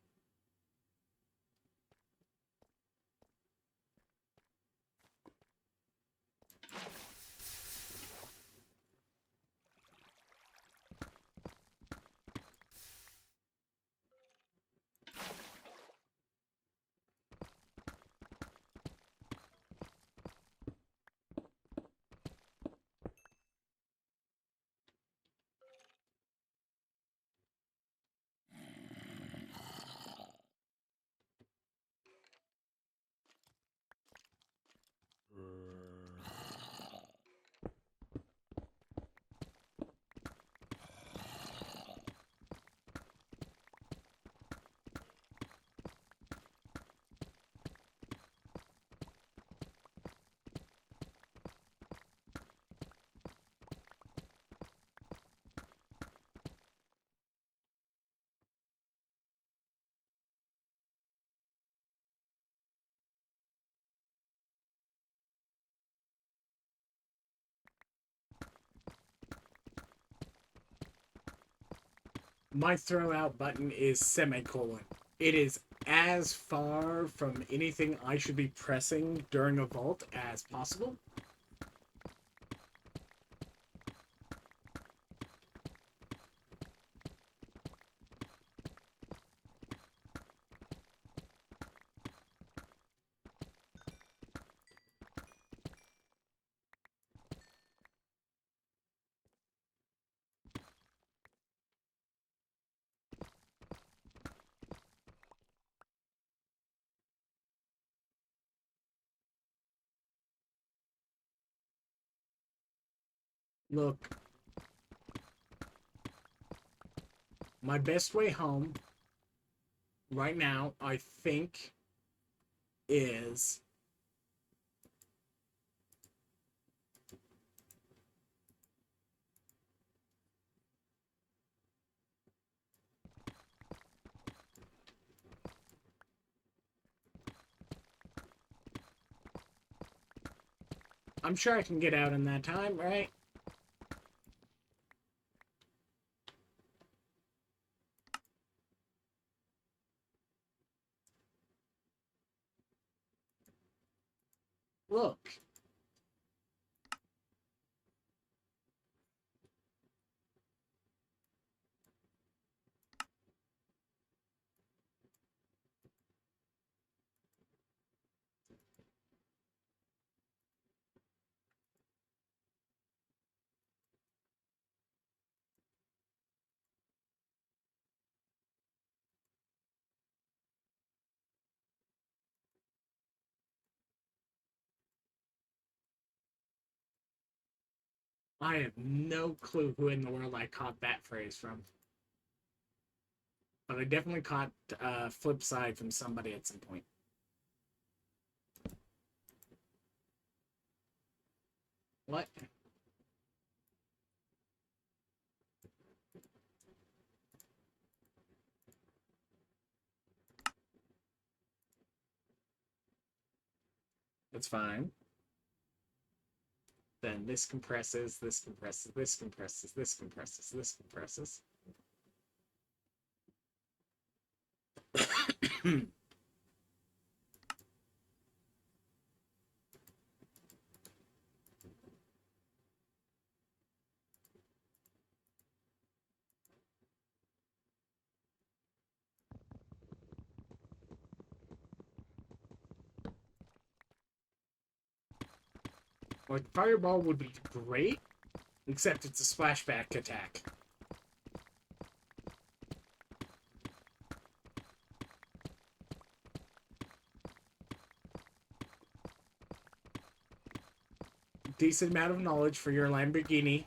My throw out button is semicolon. It is as far from anything I should be pressing during a vault as possible. Look, my best way home right now, I think, is I'm sure I can get out in that time, right? Look. I have no clue who in the world I caught that phrase from. But I definitely caught flip side from somebody at some point. What? That's fine. Then this compresses, this compresses, this compresses, this compresses, this compresses. Like, Fireball would be great, except it's a splashback attack. Decent amount of knowledge for your Lamborghini.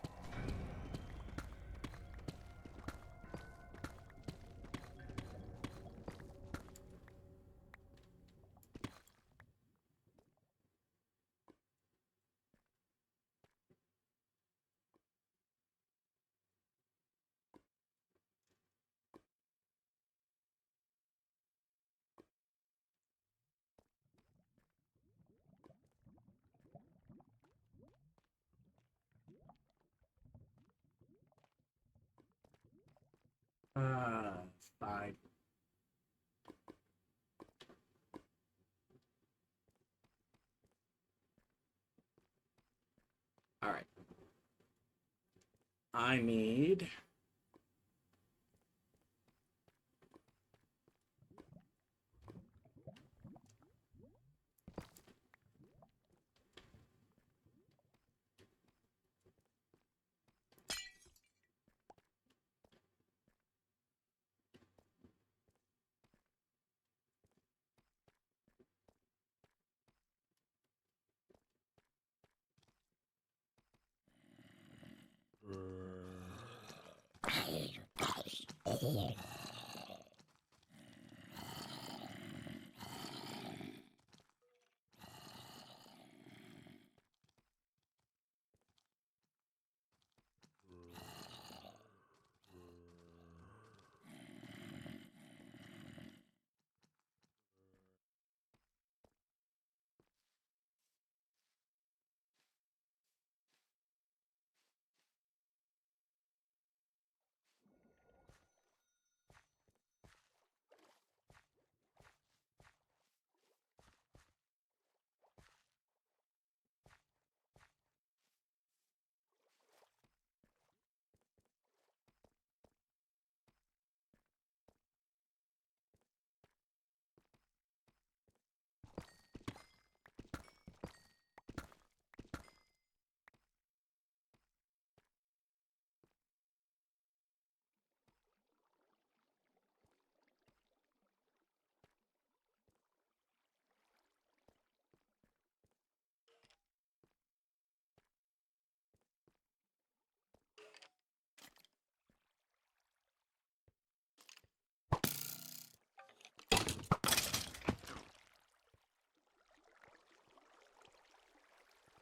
I need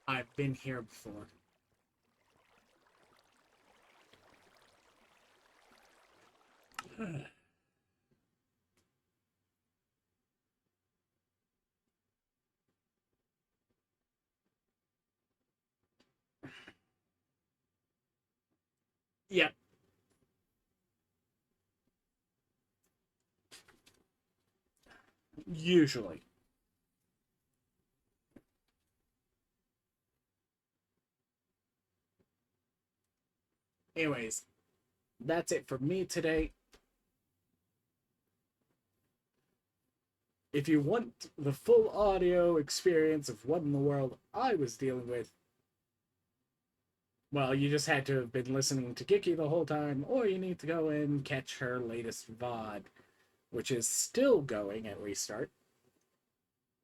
I've been here before. Yep. Usually. Anyways, that's it for me today. If you want the full audio experience of what in the world I was dealing with, well, you just had to have been listening to Giki the whole time, or you need to go and catch her latest VOD, which is still going at Restart.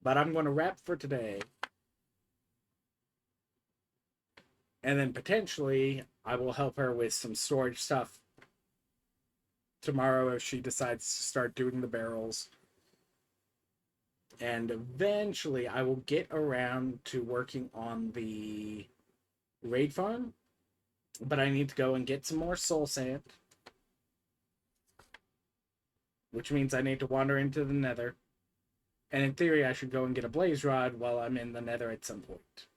But I'm going to wrap for today. And then potentially I will help her with some storage stuff tomorrow if she decides to start doing the barrels. And eventually I will get around to working on the raid farm. But I need to go and get some more soul sand. Which means I need to wander into the nether. And in theory I should go and get a blaze rod while I'm in the nether at some point.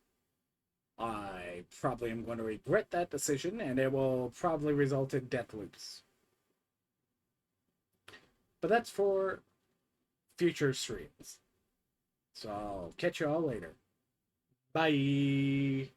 I probably am going to regret that decision, and it will probably result in death loops. But that's for future streams. So I'll catch you all later. Bye!